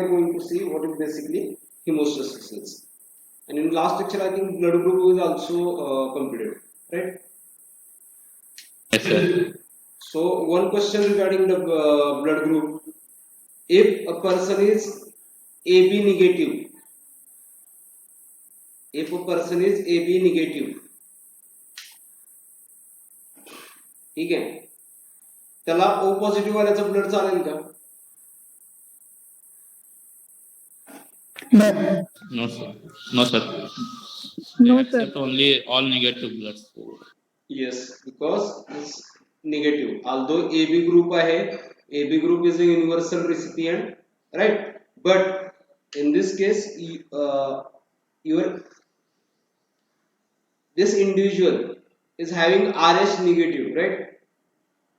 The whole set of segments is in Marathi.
are going to see what is basically hemostasis is. And in last lecture, I think blood group is also completed, right? Yes, sir. So one question regarding the blood group: if a person is AB negative, if a person is AB negative, ठीक आहे, त्याला O पॉझिटिव्ह वाल्याचं ब्लड चालेल का? No, sir. No, sir. No, They sir. accept only all negative blood. Yes, because it's negative. Although AB group आहे, AB group is a universal recipient, right? But in this case, your this individual is having RH negative, right?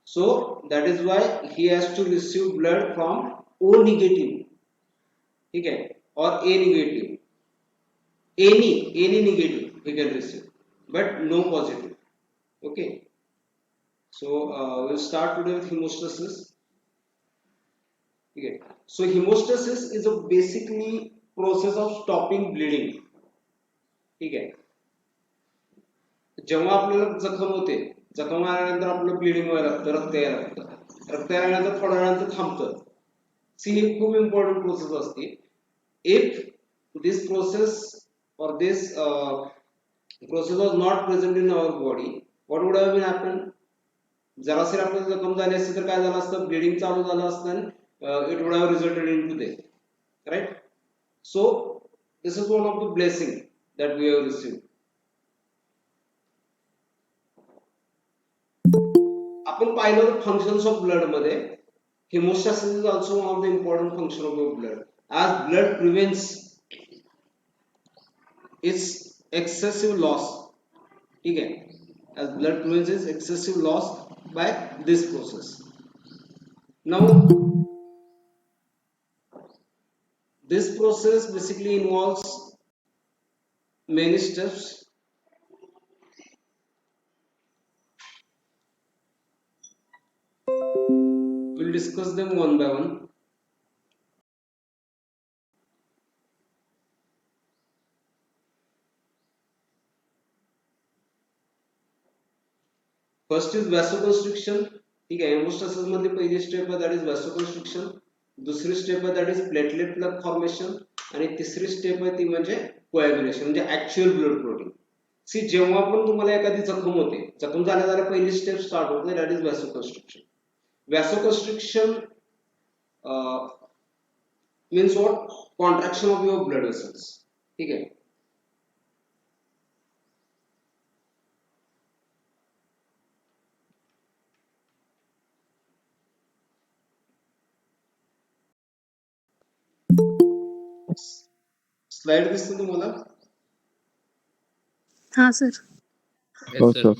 So that is why he has to receive blood from O negative, ठीक है, or A negative. Any negative he can receive, but no positive. Okay. So we'll start today with hemostasis. Okay. So hemostasis is a basically process of stopping bleeding. ठीक आहे. जेव्हा आपल्याला जखम होते, जखम आल्यानंतर आपलं ब्लिडिंग व्हायला लागतं, रक्त यायला लागतं, रक्त यायल्यानंतर थोड्या वेळानंतर थांबतं. सी ही खूप इम्पॉर्टंट प्रोसेस असते. If this process or this process was not present in our body, what would have been happened? जराशी आपल्याला जखम झाली असती तर काय झालं असतं, ब्लिडिंग चालू झालं असतं आणि it would have resulted into death, right? So this is one of the blessing that we have received. आपण पाहिलं फंक्शन्स ऑफ ब्लड मध्ये hemostasis is also one of the important function of your blood, as blood prevents its excessive loss, ठीक है, as blood prevents its excessive loss by this process. Now this process basically involves many steps. We'll discuss them one by one. First is vasoconstriction, ठीक आहे. हेमोस्टॅसिस मध्ये पहिली स्टेप आहे दॅट इज वॅसोकन्स्ट्रिक्शन, दुसरी स्टेप आहे that is platelet plug formation, आणि तिसरी स्टेप आहे ती म्हणजे कोॲग्युलेशन, म्हणजे ऍक्च्युअल ब्लड क्लॉटिंग. सी जेव्हा पण तुम्हाला एखादी जखम होते, जखम झाल्या पहिली स्टेप स्टार्ट होते that is vasoconstriction. Vasoconstriction means what? Contraction of your blood vessels, ठीक आहे. स्लाइड दिसते तुम्हाला? हाँ sir. Yes, sir.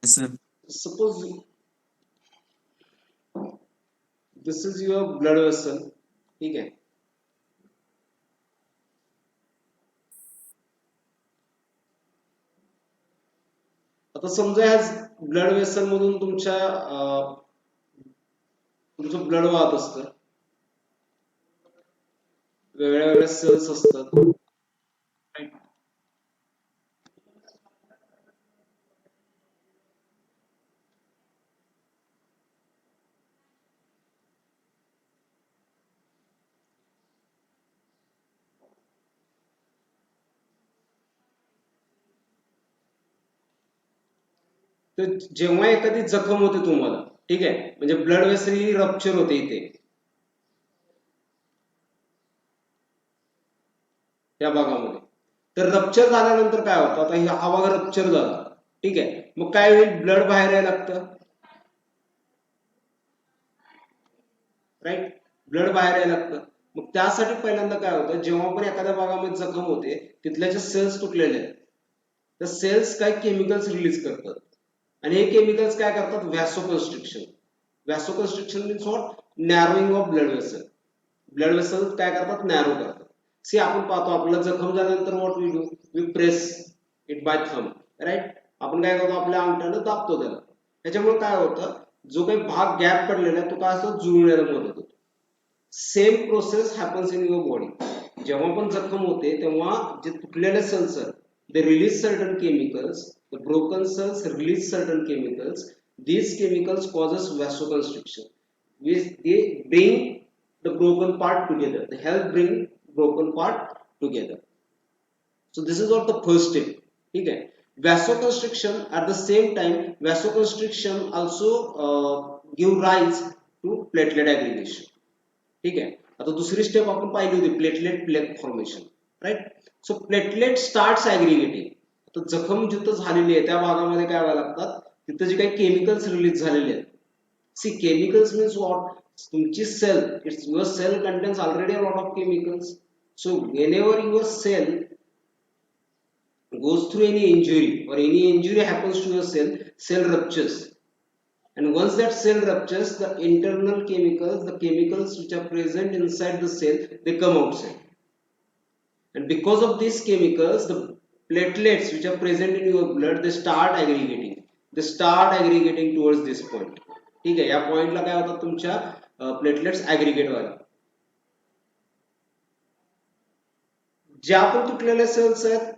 Yes, sir. Suppose this is your blood vessel, ठीक आहे. आता समजा या ब्लड वेसल मधून तुमचं ब्लड वाहत असतं, वेगळ्या वेगळ्या सेल्स असतात, तर जेव्हा एखादी जखम होते तुम्हाला, ठीक आहे, म्हणजे ब्लड वेसल ही रप्चर होते इथे या भागामध्ये. तर रप्चर झाल्यानंतर काय होतं, आता हा भाग रप्चर झाला, ठीक आहे, मग काय होईल, ब्लड बाहेर यायला लागतं, राईट? ब्लड बाहेर यायला लागतं. मग त्यासाठी पहिल्यांदा काय होतं, जेव्हा पण एखाद्या भागामध्ये जखम होते तिथल्या ज्या सेल्स तुटलेल्या आहेत त्या सेल्स काय केमिकल्स रिलीज करतात, आणि हे केमिकल्स काय करतात, vasoconstriction. Vasoconstriction means what? Narrowing of blood vessel. Blood vessel काय करतात, नॅरो करतात. सी आपण पाहतो आपल्याला जखम झाल्यानंतर what we do, we press it by thumb, right? आपण काय करतो, आपल्या अंगठ्यानं दाबतो त्याला. त्याच्यामुळे काय होतं, जो काही भाग गॅप पडलेला आहे तो काय असं जुळण्याला मदत होतो. Same process happens in your body. जेव्हा पण जखम होते तेव्हा जे तुटलेले सेल्स आहेत they release certain chemicals, the broken cells release certain chemicals. These chemicals causes vasoconstriction, which they bring the broken part together, they help bring broken part together. So this is what the first step. ठीक है. Vasoconstriction, at the same time vasoconstriction also give rise to platelet aggregation. ठीक आहे. आता दुसरी स्टेप आपण पाहिली होती platelet plaque formation, right. So platelet starts aggregating. तर जखम जिथं झालेली आहे त्या भागामध्ये काय व्हायला लागतात, तिथं जे काही केमिकल्स रिलीज झालेले आहेत. सी केमिकल्स मीन्स वॉट, तुमची cell, it's your cell contains already a lot of chemicals. So whenever your cell goes through any injury or any injury happens to your cell, cell ruptures. And once that cell ruptures, the internal chemicals, the chemicals which are present inside the cell, they come outside. And because of these chemicals, the platelets which are present in your blood, they start aggregating. They start aggregating towards this point. ठीक आहे. या पॉइंटला काय होतं, तुमच्या प्लेटलेट्स ॲग्रिगेट व्हायला. ज्या पण तुटलेल्या सेल्स आहेत,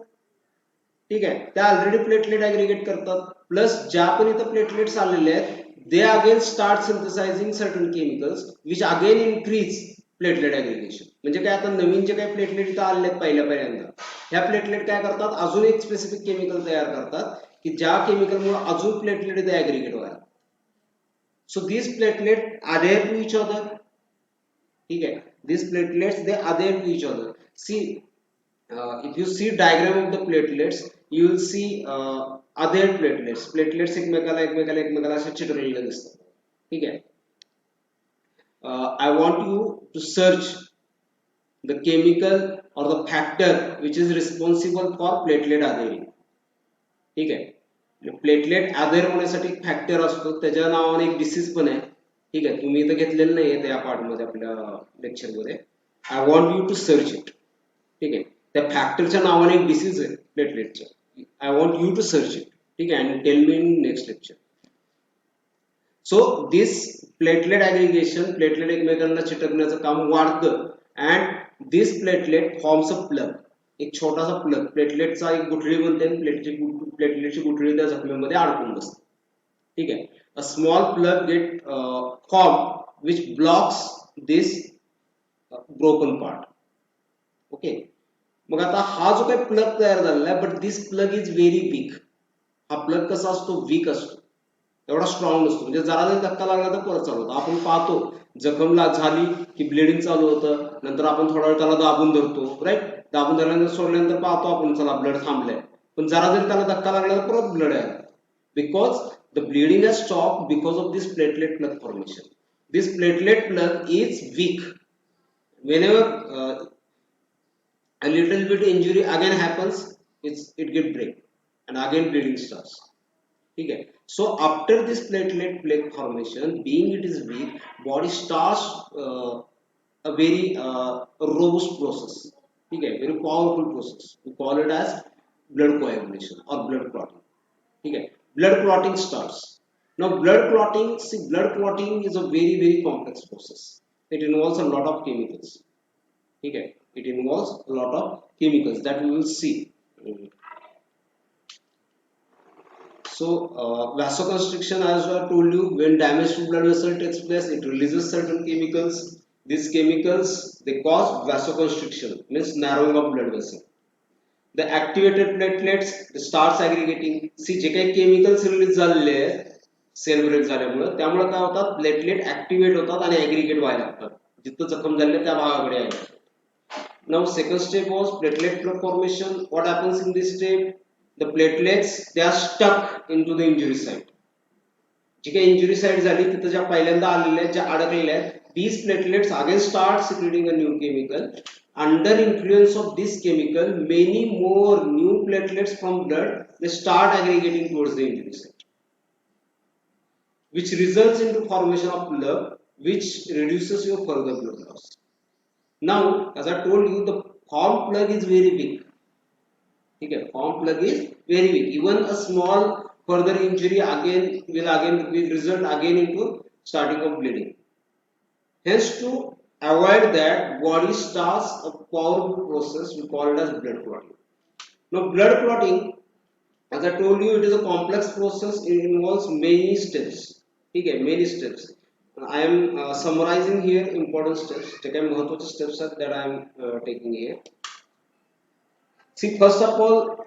ठीक आहे, त्या ऑलरेडी प्लेटलेट ॲग्रिगेट करतात. प्लस ज्या पण इथं प्लेटलेट्स आलेले आहेत, they again start synthesizing certain chemicals which again increase platelet aggregation. म्हणजे काय, आता नवीन जे काही प्लेटलेट इथं आले आहेत पहिल्यांदा, ह्या प्लेटलेट काय करतात, अजून एक स्पेसिफिक केमिकल तयार करतात की ज्या केमिकलमुळे अजून प्लेटलेट इथे ॲग्रिगेट व्हायला. So this platelet adhere to each other. ठीक आहे. These platelets they adhere to each other. See, if you see diagram of the platelets, you will see other platelets एकमेकाला असे चिटकलेले दिसतात. ठीक आहे. I want you to search the chemical or the factor which is responsible for platelet adhering. ठीक आहे. प्लेटलेट adhere होण्यासाठी एक फॅक्टर असतो, त्याच्या नावाने एक डिसीज पण आहे. ठीक आहे. तुम्ही इथं घेतलेलं नाहीये त्या पार्टमध्ये आपल्या लेक्चरमध्ये. I want you to search it. ठीक आहे. त्या फॅक्टरच्या नावाने एक डिसीज आहे प्लेटलेटच्या. I want you to search it. ठीक आहे. And tell me in next lecture. So this platelet aggregation, platelet एकमेकांना चिटकण्याचं काम वाढतं. And this platelet forms a plug. एक छोटासा प्लग, प्लेटलेटचा एक गुठळी बनते, प्लेटलेटची गुठळी त्या जखमेमध्ये अडकून बसते. ठीक आहे. A small plug get form which blocks this broken part. Okay. मग आता हा जो काही प्लग तयार झालेला आहे, but this plug is very weak. हा प्लग कसा असतो, वीक असतो, एवढा स्ट्रॉंग नसतो. म्हणजे जरा जरी धक्का लागला तर परत चालू होतं. आपण पाहतो जखम झाली की ब्लिडिंग चालू होतं, नंतर आपण थोडा वेळ त्याला दाबून धरतो, राईट. दाबून धरल्यानंतर सोडल्यानंतर पाहतो आपण चला ब्लड थांबलंय, पण जरा जरी त्याला धक्का लागला तर परत ब्लड आहे. Because the bleeding has stop because of this platelet plug formation. This platelet plug is weak. Whenever a little bit injury again happens, it get break and again bleeding starts. ठीक है. So after this platelet plaque formation, being it is weak, body starts a very robust process. ठीक है, very powerful process. We call it as blood coagulation or blood clotting. ठीक है, blood clotting starts. Now blood clotting, see, blood clotting is a very complex process. It involves a lot of chemicals. ठीक है, it involves a lot of chemicals that we will see. So vasoconstriction, as I told you, when damage to blood vessel takes place, it releases certain chemicals. These chemicals, they cause vasoconstriction, means narrowing of blood vessel. The activated platelets, they starts aggregating. See, जे काही chemicals release झालेले आहेत सेल ब्रेक झाल्यामुळे, त्यामुळे काय होतात, प्लेटलेट ऍक्टिव्हेट होतात आणि ऍग्रिगेट व्हायला लागतात जिथं जखम झालेल्या त्या भागाकडे आहे. Now second step was platelet plug formation. What happens in this step? The platelets, they are stuck into the injury site. जी काही इंजुरी साइट झाली तिथं ज्या पहिल्यांदा आलेल्या आहेत, ज्या अडकलेल्या आहेत, these platelets again start secreting a new chemical. Under influence of this chemical, many more new platelets from blood, they start aggregating towards the injury site, which results into formation of plug, which reduces your further blood loss. Now, as I told you, the form plug is very big. ठीक है, form plug is very big. Even a small further injury will result again into starting of bleeding. Hence, to avoid that, body starts a powerful process we call it as blood clotting. Now, blood clotting, as I told you, it is a complex process. It involves many steps. Okay, many steps. I am summarizing here important steps. जे काही महत्त्वाचे steps आहेत that I am taking here. See, first of all,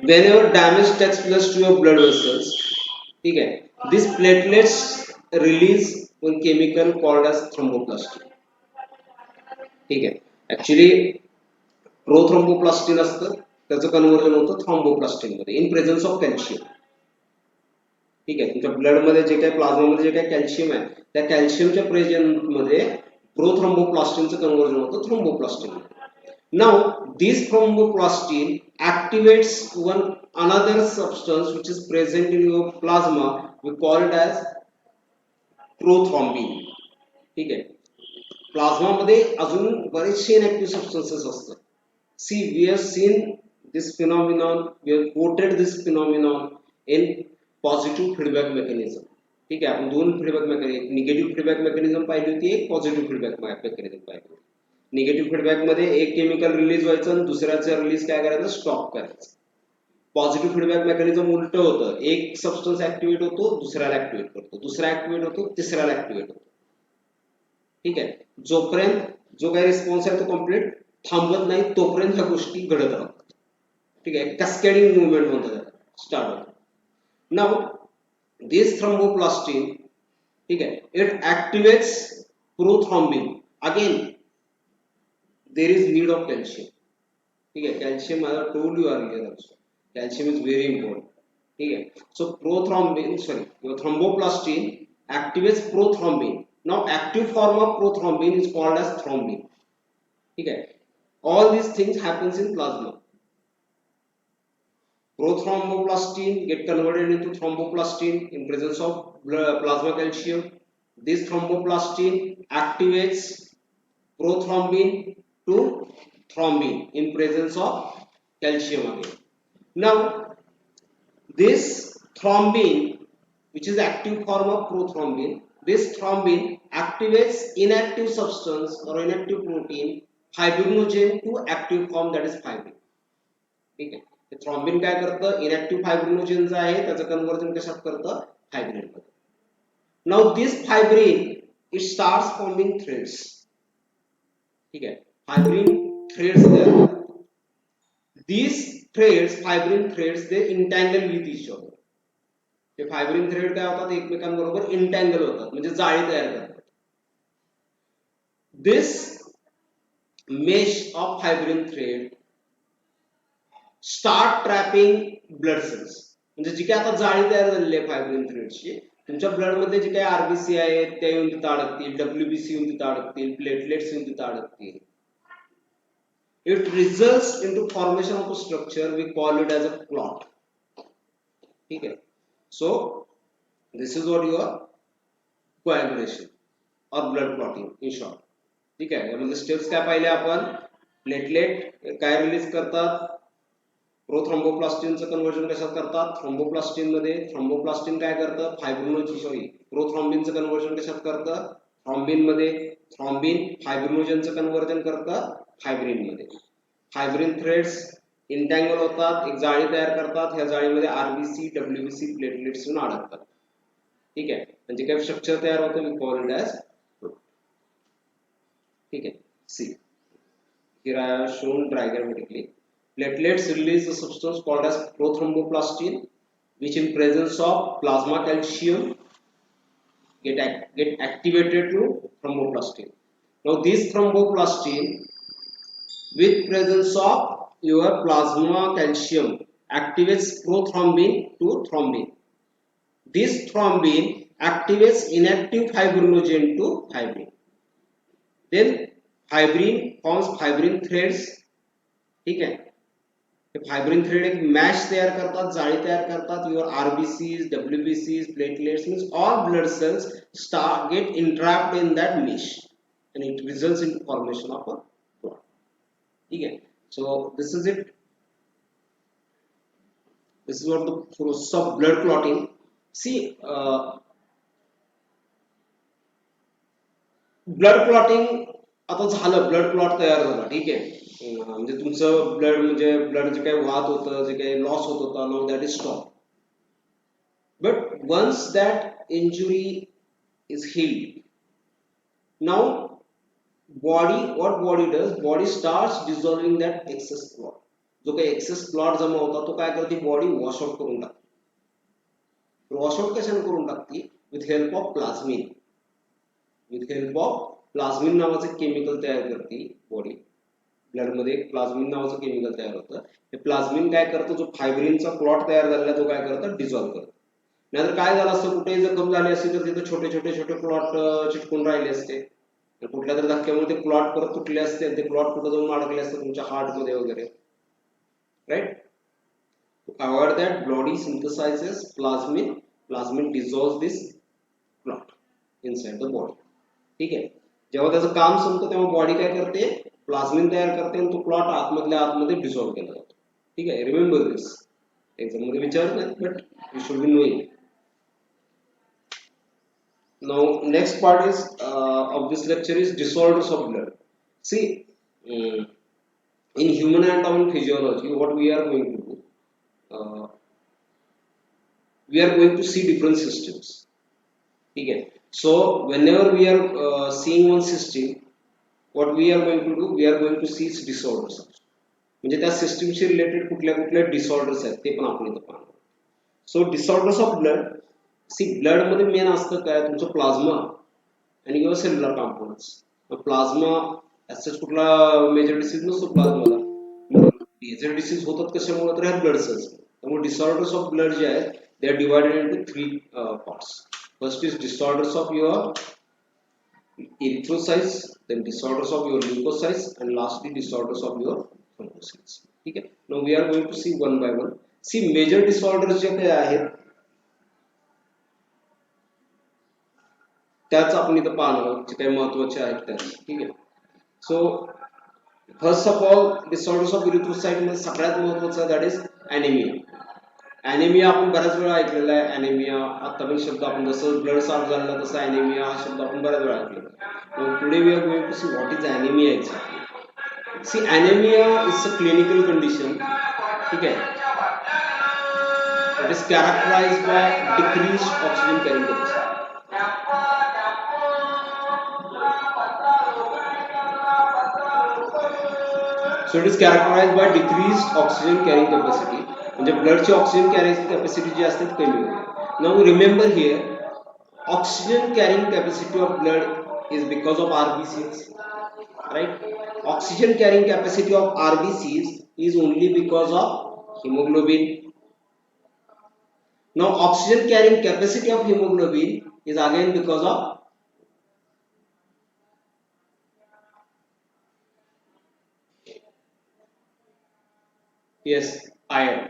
whenever damage takes place to your blood vessels, okay, these platelets release one chemical called as thromboplastin. ठीक आहे, ऍक्च्युली प्रोथ्रोम्बोप्लास्टिन असतं, त्याचं कन्व्हर्जन होतं थ्रोम्बोप्लास्टिन मध्ये इन प्रेझन्स ऑफ कॅल्शियम. ठीक आहे, तुमच्या ब्लड मध्ये जे काही प्लाझ्मामध्ये जे काही कॅल्शियम आहे, त्या कॅल्शियमच्या प्रेझेंट मध्ये प्रोथ्रोम्बोप्लास्टिनचं कन्व्हर्जन होतं thromboplastin. Now this thromboplastin activates one another substance which is present in your plasma, we call it as prothrombin. ठीक आहे, प्लाझ्मा मध्ये अजून बरेचसे इनॅक्टिव्ह सबस्टन्सेस असतात. See, we have seen this phenomenon, we have quoted this phenomenon in positive feedback mechanism. ठीक आहे, आपण दोन feedback mechanism, negative feedback mechanism पाहिली होती, एक पॉझिटिव्ह फीडबॅक मेकॅनिझम पाहिली होती. निगेटिव्ह फीडबॅक मध्ये एक केमिकल रिलीज व्हायचं आणि दुसऱ्याचं रिलीज काय करायचं, स्टॉप करायचं. पॉझिटिव्ह फीडबॅक मेकॅनिझम उलट होतं, एक सबस्टन्स ऍक्टिव्हेट होतो, दुसऱ्याला ऍक्टिव्हेट करतो, दुसरा ऍक्टिव्हेट होतो, तिसऱ्याला ऍक्टिव्हेट होतो. ठीक आहे, जोपर्यंत जो काही रिस्पॉन्स आहे तो कम्प्लीट थांबत नाही तोपर्यंत ह्या गोष्टी घडत राहतात. ठीक आहे, कॅस्केडिंग मुवमेंट म्हणतात, स्टार्ट होतं. नाउ दिस थ्रोम्बोप्लास्टिन, ठीक आहे, it activates prothrombin. Again there is need of calcium. ठीक आहे, calcium I told you earlier also, calcium is very important. ठीक आहे, so prothrombin, sorry, thromboplastin activates prothrombin. Now active form of prothrombin is called as thrombin. ठीक है, all these things happens in plasma. Prothromboplastine get converted into thromboplastin in presence of plasma calcium. This thromboplastin activates prothrombin to thrombin in presence of calcium again. Now this thrombin, which is active form of prothrombin, this thrombin activates inactive substance or inactive protein fibrinogen to active form, that is fibrin. ठीक आहे, थ्रॉम्बिन काय करतं, इनॅक्टिव्ह फायब्रिनोजेन जे आहे त्याचं कन्व्हर्जन कशात करतं, फायब्रिन मध्ये. Now this fibrin it starts forming threads. ठीक आहे, फायब्रिन थ्रेड्स तयार होतात. These threads, fibrin threads, they entangle with each other. ते फायब्रिन थ्रेड काय होतात, एकमेकांबरोबर इंटँगल होतात, म्हणजे जाळी तयार करतात. This mesh of fibrin thread start trapping blood cells. म्हणजे जी काय आता जाळी तयार झालेली आहे फायब्रिन थ्रेडची, तुमच्या ब्लड मध्ये जे काही आरबीसी आहेत त्या येऊन तिथं अडकतील, डब्ल्यूबीसी येऊन तिथं अडकतील, प्लेटलेट्स येऊन तिथं अडकतील. It results into formation of a structure, we call it as a clot. ठीक है, so this is what your coagulation or blood clotting in short. ठीक है, यामध्ये स्टेप्स काय पाहिले आपण, प्लेटलेट काय रिलीज करतात, प्रोथ्रोम्बोप्लास्टिनचं कन्व्हर्जन कशात करतात, थ्रोम्बोप्लास्टिन मध्ये. थ्रोम्बोप्लास्टिन काय करतं, फायब्रिनोजेन, सॉरी, प्रोथ्रोम्बिनचं कन्व्हर्जन कशात करतं, थ्रॉम्बिन मध्ये. थ्रॉम्बिन फायब्रिनोजेनचं कन्व्हर्जन करतं फायब्रिन मध्ये. फायब्रिन थ्रेड्स इंटँगल होतात, एक जाळी तयार करतात, ह्या जाळीमध्ये आरबीसी, डब्ल्यूबीसी, प्लेटलेट्स येऊन अडकतात. ठीक आहे, म्हणजे काय स्ट्रक्चर तयार होतं, वी कॉल इट ॲज. ठीक आहे, C here I have shown diagrammatically. Platelets release a substance called as prothromboplastin, which in presence of plasma calcium get activated to thromboplastin. Now this thromboplastin with presence of your plasma calcium activates prothrombin to thrombin. This thrombin activates inactive fibrinogen to fibrin. Then fibrin forms fibrin threads. ठीक आहे, फायब्रिन थ्रेड एक मॅश तयार करतात, जाळी तयार करतात. युअर आरबीसीज, डब्ल्यूबीसीज, platelets means all blood cells start get entrapped in that mesh and it results in formation of a clot. ठीक आहे, so this is it. This is what the process of blood clotting. See, blood clotting आता झालं, ब्लड क्लॉट तयार झाला, ठीक आहे. म्हणजे तुमचं ब्लड म्हणजे ब्लड जे काही वाहत होतं, जे काही लॉस होत होता, now that is stop. But once that injury is healed, now body does, body starts dissolving that excess clot. जो काही एक्सेस क्लॉट जमा होता तो काय करते, बॉडी वॉश आउट करून टाकते. वॉश आउट कशाने करून टाकते, with help of plasmin. With help of plasmin नावाचं केमिकल तयार करते बॉडी. ब्लड मध्ये प्लाझ्मिन नावाचं केमिकल तयार होतं. हे प्लाझ्मिन काय करतं, जो फायब्रिनचा क्लॉट तयार झालेला तो काय करतं, डिझॉल्व्ह करतं. नाहीतर काय झालं असतं, कुठेही जखम झाली असती तर तिथे छोटे छोटे छोटे क्लॉट चिटकून राहिले असते. कुठल्या तरी धक्क्यामुळे ते क्लॉट परत तुटले असते, ते क्लॉट कुठे जाऊन अडकले असते तुमच्या हार्ट मध्ये वगैरे, right. Avoid that, body synthesizes plasmin, plasmin dissolve this clot inside the body. ठीक आहे. जेव्हा त्याचं काम संपतं तेव्हा बॉडी काय करते, प्लाझ्मिन तयार करते आणि तो क्लॉट आतमधल्या आतमध्ये डिझॉल्व्ह केला जातो. ठीक आहे. रिमेंबर दिस, एक्झाम मध्ये विचारत नाही, but you should be knowing. Now, next part is of this lecture is disorders of blood. See, in human anatomy physiology, what we are going to do, we are going to see different systems. Okay. So, whenever we are seeing one system, what we are going to do, we are going to see its disorders. म्हणजे त्या सिस्टीमशी रिलेटेड कुठल्या कुठल्या डिसऑर्डर्स आहेत ते पण आपण इथं पाहणार. So disorders of blood. See, blood मध्ये मेन असतं काय, तुमचं प्लाझ्मा आणि किंवा सेल्युलर कॉम्पोनंट्स. प्लाझ्मा ऍज कुठला मेजर डिसीज नसतो प्लाझ्माला. मेजर डिसीज होतात कशामुळे, तर ह्या ब्लड सेल्स. त्यामुळे डिसऑर्डर्स ऑफ ब्लड जे आहेत they are divided into 3 parts. First is disorders of your erythrocytes, then disorders of your leukocytes, and lastly disorders of your thrombocytes. ठीक आहे. Now we are going to see one by one. See, major disorders जे काही आहेत त्याच आपण इथं पाहणार आहोत, जे काही महत्वाचे आहेत त्याच. ठीक आहे. So first of all disorders of erythrocyte मध्ये सगळ्यात महत्वाचं दॅट इज ॲनेमिया. ॲनेमिया आपण बऱ्याच वेळा ऐकलेला आहे. ॲनेमिया आता पण शब्द आपण जसं ब्लड साफ झालेला तसा ॲनेमिया हा शब्द आपण बऱ्याच वेळा ऐकलेला. Today we are going to see what is anaemia exactly. See, anaemia is a clinical condition. ठीक आहे. It is characterised by decreased oxygen carrying capacity. So it is characterized by decreased oxygen carrying capacity. म्हणजे ब्लडची ऑक्सिजन कॅरिंग कॅपॅसिटी जी असते ती कमी होते. Now remember here, oxygen carrying capacity of blood is because of RBCs, right? Oxygen carrying capacity of RBCs is only because of hemoglobin. Now oxygen carrying capacity of hemoglobin is again because of iron.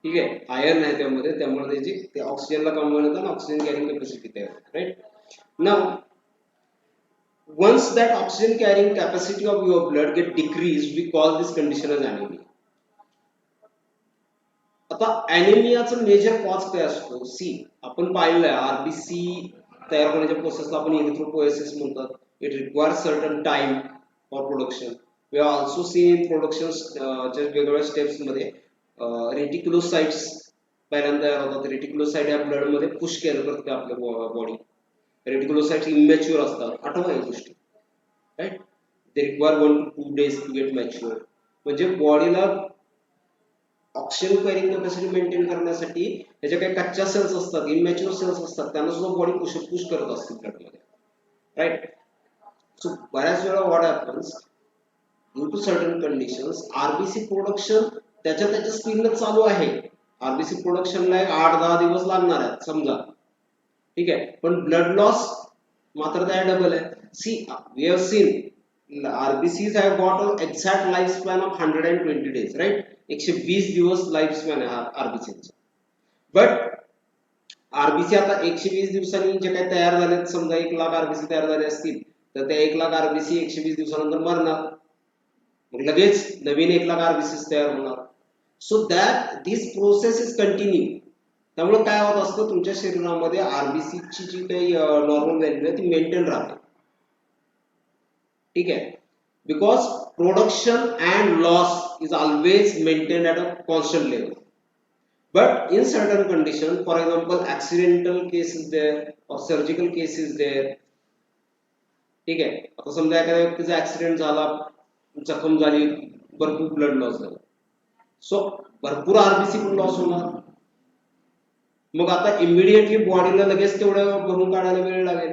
ठीक आहे. आयर्न आहे त्यामध्ये, त्यामुळे त्याची ते ऑक्सिजनला कमवून येतं आणि ऑक्सिजन कॅरिंग कॅपॅसिटी तयार होते, right. Now once that oxygen carrying capacity of your blood get decreased, we call this condition as anemia. आता ॲनेमियाचं मेजर कॉज काय असतो. सी, आपण पाहिलंय आरबीसी तयार होण्याच्या प्रोसेसला आपण एरिथ्रोपोएसिस म्हणतात. It requires certain time for production. We are also seen production वेगवेगळ्या स्टेप्स मध्ये रेटिक्युलोसाइट्स पहिल्यांदा तयार होतात. रेटिक्युलोसाइट ह्या ब्लड मध्ये पुश केलं करते आपल्या बॉडी. रेटिक्युलोसाइट्स इमॅच्युअर असतात, आठवा या गोष्टी, right. They require 1 to 2 days to get mature. म्हणजे बॉडीला ऑक्सिजन कॅरिंग कॅपॅसिटी मेंटेन करण्यासाठी त्याच्या काही कच्च्या सेल्स असतात, इमॅच्युअर सेल्स असतात, त्यांना सुद्धा बॉडी पुश करत असते ब्लडमध्ये, राईट. सो बऱ्याच वेळा what happens, due to certain conditions RBC production त्याच्या स्पीडनं चालू आहे. आरबीसी प्रोडक्शनला 8-10 दिवस लागणार आहेत समजा, ठीक आहे. पण ब्लड लॉस मात्र त्या डबल आहे. See, we have seen RBCs have got a exact life span of 120 days, right. 120 दिवस लाईफ स्पॅन आहे आरबीसीचा. बट आरबीसी आता 120 दिवसांनी जे काही तयार झाले, समजा 1 लाख आरबीसी तयार झाले असतील तर त्या 1 लाख आरबीसी 120 दिवसानंतर मरणार, मग लगेच नवीन 1 लाख आरबीसी तयार होणार. So that this process is continue. त्यामुळे काय होत असतं, तुमच्या शरीरामध्ये आरबीसीची जी काही नॉर्मल व्हॅल्यू आहे ती मेंटेन राहते. ठीक आहे, because production and loss is always maintained at a constant level. But in certain conditions, for example, accidental case is there or surgical case is there. ठीक आहे, आता समजा एखाद्या व्यक्तीचा ऍक्सिडेंट झाला, जखम झाली, भरपूर ब्लड लॉस झाला, सो भरपूर आरबीसी पण लॉस होणार. मग आता इमिडिएटली बॉडीला लगेच तेवढं भरून काढायला वेळ लागेल,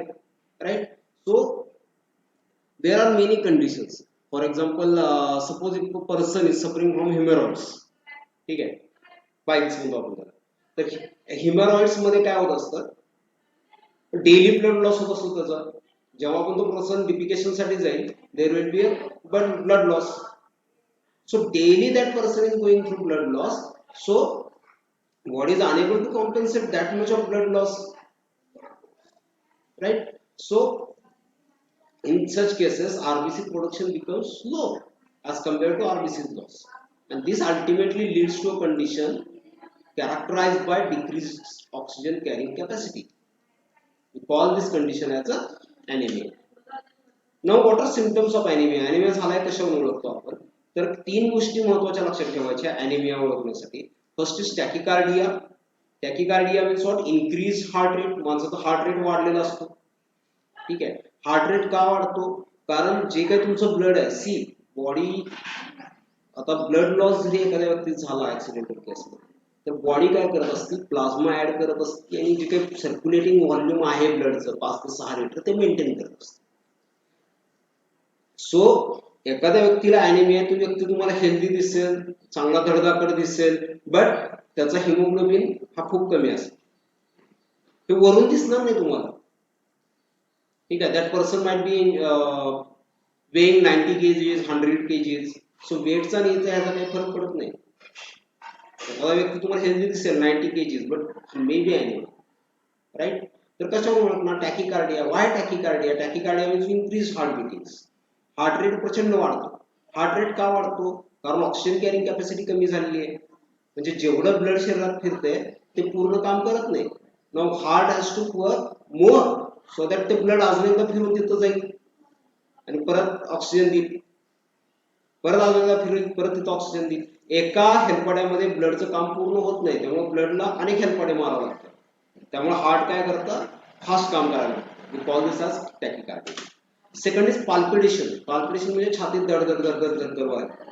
right. So there are many conditions. For example, suppose if a person is suffering from hemorrhoids, ठीक आहे, पाईल्स म्हणतो आपण त्याला. तर हिमरॉइड्स मध्ये काय होत असतं, डेली ब्लड लॉस होत असतो त्याचा. जेव्हा पण तो पर्सन डिफिकेशन साठी जाईल, there will be a blood loss. So daily that person is going through blood loss, so body is unable to compensate that much of blood loss, right? So in such cases, RBC production becomes low as compared to RBC loss, and this ultimately leads to a condition characterized by decreased oxygen carrying capacity. We call this condition as a anemia. Now, what are symptoms of anemia? Anemia झालाय कशावरून ओळखतो आपण? तर तीन गोष्टी महत्त्वाच्या लक्षात ठेवायच्या anemia ओळखण्यासाठी. First is tachycardia. Tachycardia means what? Increase heart rate. माणसाचा हार्ट रेट वाढलेला असतो, ठीक आहे. हार्ट रेट का वाढतो? कारण जे काही तुमचं ब्लड आहे, सी बॉडी, आता ब्लड लॉस जरी एखाद्या व्यक्तीत झाला ऍक्सिडेंटल केसमध्ये, तर बॉडी काय करत असते? प्लाझ्मा ऍड करत असते आणि जे काही सर्क्युलेटिंग व्हॉल्यूम आहे ब्लडचं 5 ते 6 लिटर ते मेंटेन करत असते. सो एखाद्या व्यक्तीला अॅनिमिया, तो व्यक्ती तुम्हाला हेल्दी दिसेल, चांगला धडधाकट दिसेल, बट त्याचा हिमोग्लोबिन हा खूप कमी असेल. हे वरून दिसणार नाही तुम्हाला, ठीक आहे. That person might be weighing 90 kgs 100 kgs. So वेटचा आणि ह्याचा काही फरक पडत नाही. एखादा व्यक्ती तुम्हाला हेल्दी दिसेल 90 kgs, but may be anaemia, right. तर कशावर ओळखणार? Tachycardia. Why tachycardia? Tachycardia means increase heart beatings. Heart rate प्रचंड वाढतो. हार्ट रेट का वाढतो? कारण ऑक्सिजन कॅरिंग कॅपॅसिटी कमी झालेली आहे. म्हणजे जेवढं ब्लड शरीरात फिरते ते पूर्ण काम करत नाही. Now heart has to work more so that ते ब्लड अजून एकदा फिरून तिथं जाईल आणि परत ऑक्सिजन देईल, परत अजून एकदा फिरून परत तिथं ऑक्सिजन देईल. एका हेलपाड्यामध्ये ब्लडचं काम पूर्ण होत नाही, त्यामुळे ब्लडला अनेक हेलपाडे मारावं लागतात. त्यामुळे हार्ट काय करतं? फास्ट काम करायला लागतं. We call this as tachycardia. Second is palpitation. Palpitation म्हणजे छातीत धडधड धडधड धडधड व्हायला.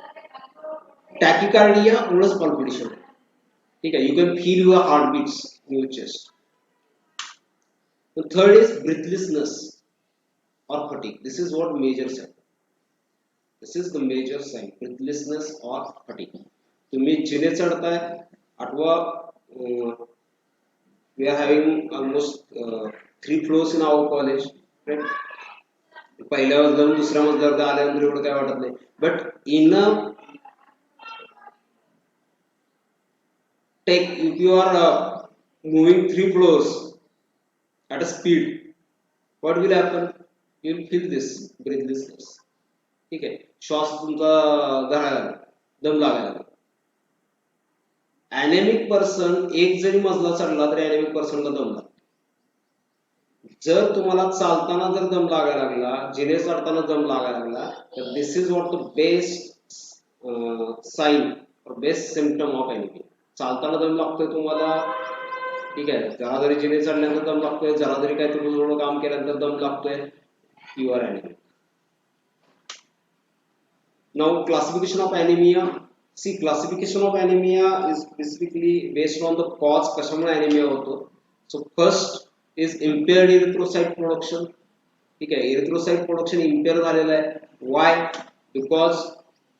टॅकिकार्डिया मुळेच पाल्पिटेशन, ठीक आहे. You can feel your heart beats in your chest. Third is breathlessness और fatigue. This is what major sign. This is the major sign, breathlessness और फटीग. तुम्ही जिने चढताय, आठवा, we are having almost 3 floors in our college, right. पहिल्या मजल्यावर दुसऱ्या मजल्यावर आल्यानंतर एवढं काय वाटत नाही, but in a take, if you are moving 3 floors at a speed, what will happen? You will feel this breathlessness, ठीक आहे. श्वास तुमचा धरायला लागेल, दम लागायला लागेल. अॅनेमिक पर्सन एक जरी मजला चढला तरी अॅनेमिक पर्सनला दम लागतो. जर तुम्हाला चालताना जर दम लागायला लागला, जिने चढताना दम लागायला लागला, तर this is what the best sign और बेस्ट सिम्पटम ऑफ अॅनेमिया. चालताना दम लागतोय तुम्हाला, ठीक आहे. जरा जरी जिने चढल्यानंतर दम लागतोय, जरा जरी काय तुम्ही थोडं काम केल्यानंतर दम लागतोय, you are anaemic. Now classification of anaemia. See, classification of anaemia is specifically based on the cause, कशामुळे अॅनेमिया होतो. So first is impaired erythrocyte production, ठीक आहे. इरिथ्रोसाइट प्रोडक्शन इम्पेअर झालेलं आहे. Why? Because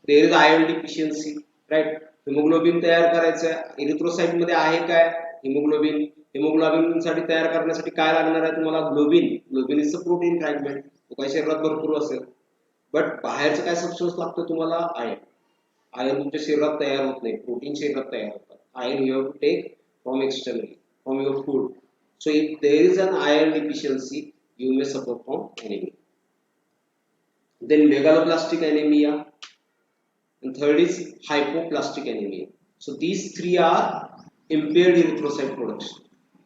there is iron deficiency, right. Haemoglobin तयार करायचं, इरिथ्रोसाइट मध्ये आहे काय? हिमोग्लोबिन. हिमोग्लोबिन साठी तयार करण्यासाठी काय लागणार आहे तुम्हाला? Globin. Globin is a protein fragment. तो काही शरीरात भरपूर असेल, बट बाहेरचं काय सबस्टन्स लागतं तुम्हाला? आयर्न. आयर्न तुमच्या शरीरात तयार होत नाही, प्रोटीन शरीरात तयार होतात. Iron you have to take from externally, from your food. So if there is an iron deficiency, you may suffer from anemia. Then megaloblastic anemia, and third is hypoplastic anemia. So these three are impaired erythrocyte production.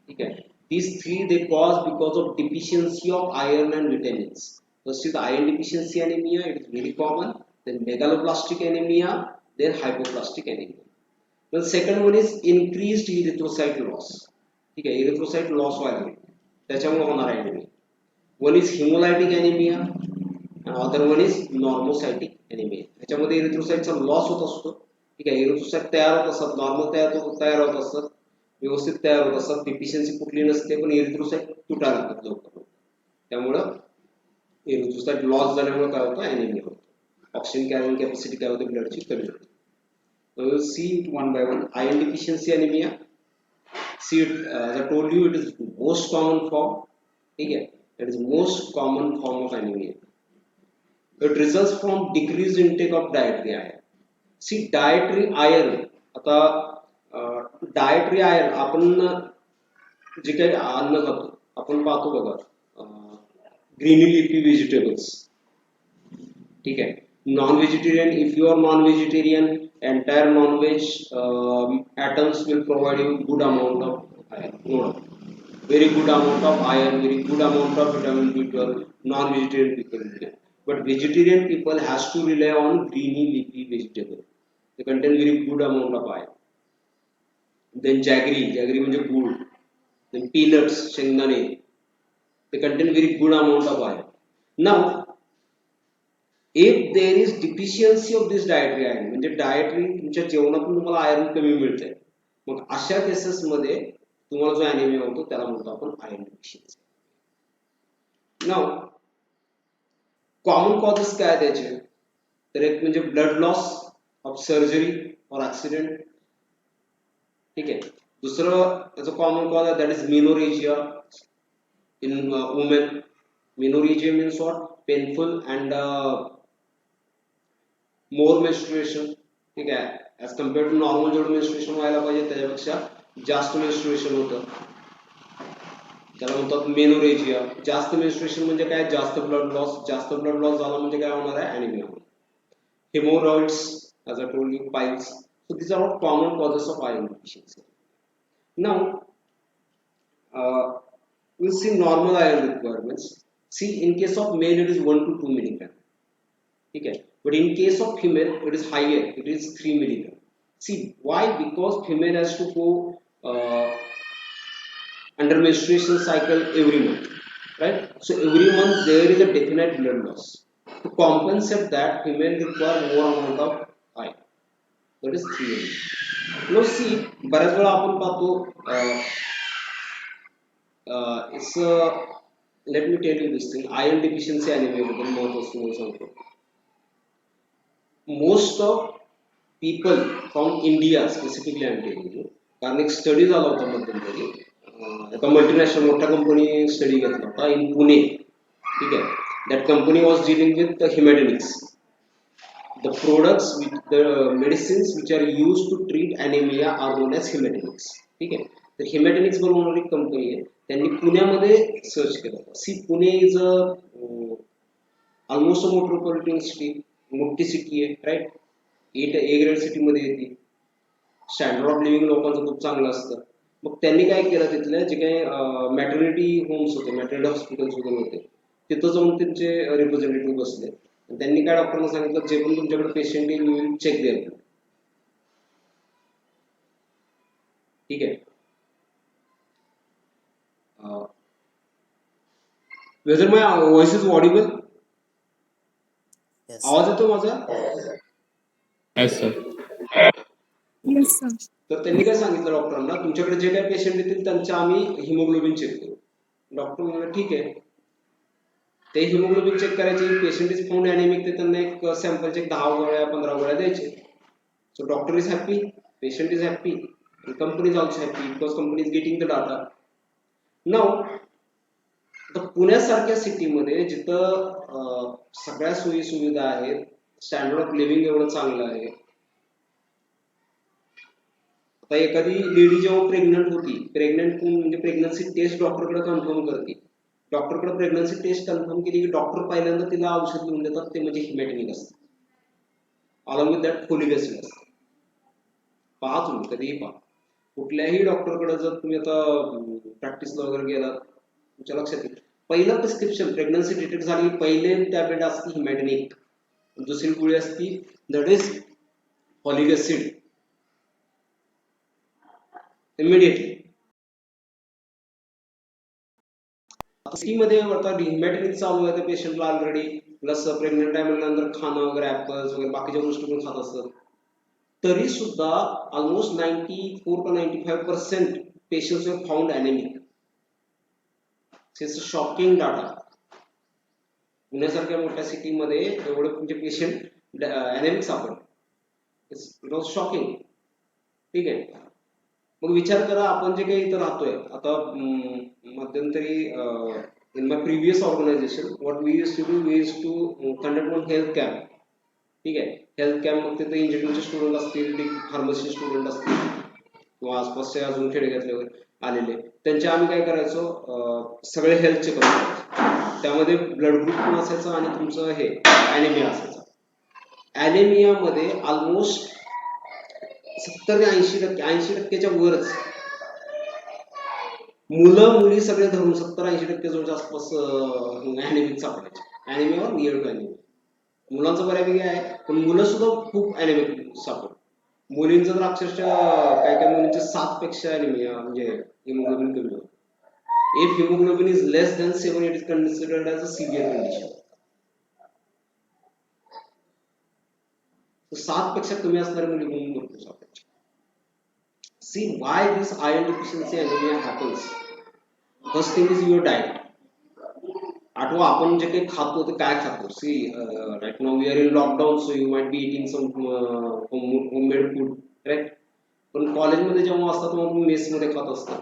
Okay. These three they cause because of deficiency of iron and vitamins. First is iron deficiency anemia, it is very common. Then megaloblastic anemia, then hypoplastic anemia. The second one is increased erythrocyte loss. ठीक आहे, erythrocyte loss व्हायला त्याच्यामुळे होणार anemia. One is hemolytic anemia and other one is normocytic anemia. त्याच्यामध्ये erythrocyteचा loss होत असतो. ठीक आहे, erythrocyte तयार होत असतात, नॉर्मल तयार होत असतात, व्यवस्थित तयार होत असतात, डिफिशियन्सी कुठली नसते, पण erythrocyte तुटायला लागतात लवकर. त्यामुळं erythrocyte लॉस झाल्यामुळे काय होतं, anemia होतं. ऑक्सिजन कॅरिंग कॅपॅसिटी काय होते ब्लडची कमी होते. We will see it one by one. Iron deficiency anemia. See, as I told you, it is most common form. Okay, it is most common form of anemia. It results from decreased intake of dietary iron. See, dietary iron. आता dietary iron आपण जे काही अन्न खातो, आपण पाहतो बघा, ग्रीनी लिफी व्हेजिटेबल्स. ठीक आहे, non-vegetarian, if you are non-vegetarian, entire non-veg atoms will provide you good amount of iron, no doubt. Very good amount of iron, very good amount of vitamin B12, non-vegetarian people will get. But vegetarian people has to rely on greeny leafy vegetable. They contain very good amount of iron. Then jaggery म्हणजे गूळ. Then peanuts, शेंगदाणे, they contain very good amount of iron. Now, if there is deficiency of this dietary iron, म्हणजे dietary तुमच्या जेवणातून तुम्हाला आयर्न कमी मिळते, मग अशा केसेस मध्ये तुम्हाला जो अॅनिमिया होतो त्याला म्हणतो आपण iron deficiency. Now common causes काय त्याचे, तर एक म्हणजे ब्लड लॉस ऑफ सर्जरी और ऍक्सिडेंट. ठीक आहे, दुसरं त्याचं कॉमन कॉज आहे that is menorrhagia in women. Menorrhagia means what, painful and more menstruation. ठीक आहे, ऍज कम्पेअर्ड टू नॉर्मल जेवढं मेन्स्ट्रुएशन व्हायला पाहिजे त्याच्यापेक्षा जास्त मेन्स्ट्रुएशन होतं, त्याला म्हणतात मेनोरेजिया. जास्त मेन्स्ट्रुएशन म्हणजे काय, जास्त ब्लड लॉस. जास्त ब्लड लॉस झाला म्हणजे काय होणार आहे, अॅनिमिया होणार. Hemorrhoids, as I told you, piles. So these are all common causes of iron deficiency. Now we'll see normal iron requirements. See, in case of male it is 1 to 2 milligram. Okay, but in case of female it is higher, it is 3 milligram. See why, because female has to go under menstruation cycle every month, right? So every month there is a definite blood loss. To compensate that, female require more amount of iron, that is 3 milligram. Now see, बऱ्याच वेळा आपण पाहतो, it's let me tell you this thing, iron deficiency anemia बद्दल महत्त्वाचं तुम्हाला सांगतो. Most of people from India specifically I'm telling you, कारण एक स्टडी झाला होता मध्यंतरी, एका मल्टीनॅशनल मोठ्या कंपनी स्टडी घेतला होता इन पुणे. ठीक आहे, that company was dealing with the hematinics, the products which the medicines which are used to treat anemia are known as hematinics. ठीक आहे, तर हेमॅटिनिक्स बनवणारी कंपनी आहे, त्यांनी पुण्यामध्ये सर्च केलं. See, Pune is almost a metropolitan city, मोठी सिटी आहे, राईट. ए ग्रेड सिटी मध्ये येते, स्टँडर्ड ऑफ लिव्हिंग लोकांचं खूप चांगलं असतं. मग त्यांनी काय केलं, तिथले जे काही मॅटर्निटी होम्स होते, मॅटर्निटी हॉस्पिटल्स वगैरे होते, तिथं जाऊन त्यांचे रिप्रेझेंटेटिव्ह बसले. त्यांनी काय डॉक्टरांना सांगितलं, जे पण तुमच्याकडे पेशंट येईल चेक द्यायला. ठीक आहे, whether my voice is audible, Yes. आवाज येतो माझा? Yes, sir. Yes, sir. तर त्यांनी काय सांगितलं डॉक्टरांना, तुमच्याकडे जे काही पेशंट येतील त्यांचे आम्ही हिमोग्लोबिन चेक करू. डॉक्टर म्हणाले ठीक आहे. ते हिमोग्लोबिन चेक करायचे, पेशंट इज फाउंड अॅनेमिक, ते त्यांना एक सॅम्पलचे 10 गोळ्या 15 गोळ्या द्यायचे. So doctor is happy, patient is happy, company is also happy because company is getting the data. Now पुण्यासारख्या सिटीमध्ये जिथं सगळ्या सोयी सुविधा आहेत, स्टँडर्ड ऑफ लिव्हिंग एवढं चांगलं आहे. आता एखादी लेडी जेव्हा प्रेग्नंट होती, प्रेग्नंट म्हणजे प्रेग्नन्सी टेस्ट डॉक्टरकडे कन्फर्म करते, डॉक्टरकडे प्रेग्नन्सी टेस्ट कन्फर्म केली की डॉक्टर पहिल्यांदा तिला औषध लिहून देतात, ते म्हणजे हिमॅटिनिक असतं, along with that folic acid असतं. पहा तुम्ही कधीही पहा, कुठल्याही डॉक्टरकडे जर तुम्ही आता प्रॅक्टिसला वगैरे गेलात, तुमच्या लक्षात येईल पहिलं प्रिस्क्रिप्शन प्रेग्नन्सी डिटेक्ट झाली पहिले टॅबलेट असते हिमॅटिनिक, दुसरी गोळी असती that is folic acid immediately. मध्ये हिमॅटिनिक चालू आहे त्या पेशंटला ऑलरेडी, प्लस प्रेग्नंट आहे म्हणल्यानंतर खाणं वगैरे ऍपल्स वगैरे बाकीच्या गोष्टी पण खात असतात, तरी सुद्धा almost 94 to 95% patients were found anaemic. It's shocking data. पुण्यासारख्या मोठ्या सिटीमध्ये एवढे तुमचे पेशंट अॅनेमिक सापडले. It was shocking. ठीक आहे. मग विचार करा आपण जे काही इथं राहतोय आता, मध्यंतरी in my previous organisation what we use to conduct one health camp. ठीक आहे. हेल्थ कॅम्प मग तिथे इंजिनिअरिंगचे स्टुडंट असतील, फार्मसी स्टुडंट असतील किंवा आसपासचे अजून खेडेगातले वगैरे आलेले, त्यांचे आम्ही काय करायचो, सगळे हेल्थ चेकअप करायचो. त्यामध्ये ब्लड ग्रुप पण असायचं आणि तुमचं हे ॲनेमिया असायचं. ॲनेमियामध्ये ऑलमोस्ट 70 ते 80%च्या वरच मुलं मुली सगळे धरून 70-80% जवळच्या आसपास ॲनेमिक सापडायचे. ॲनेमियावर near to anaemia. मुलांचं बऱ्यापैकी आहे, पण मुलं सुद्धा खूप ॲनेमिक सापडतात. मुलींचं तर अक्षरशः काही काही मुलींचे 7 पेक्षा ॲनेमिया म्हणजे हिमोग्लोबिन कमी होतं. If haemoglobin is less than 7 it is considered as a severe condition. 7 पेक्षा कमी असणाऱ्या मुली म्हणून भरपूर सापडायचे. See why this iron deficiency anemia happens. First thing is your diet. आठवा आपण जे काही खातो ते काय खातो. See right now we are in lockdown, so you might be eating some homemade food, right? पण कॉलेजमध्ये जेव्हा असतात तेव्हा तुम्ही मेसमध्ये खात असता,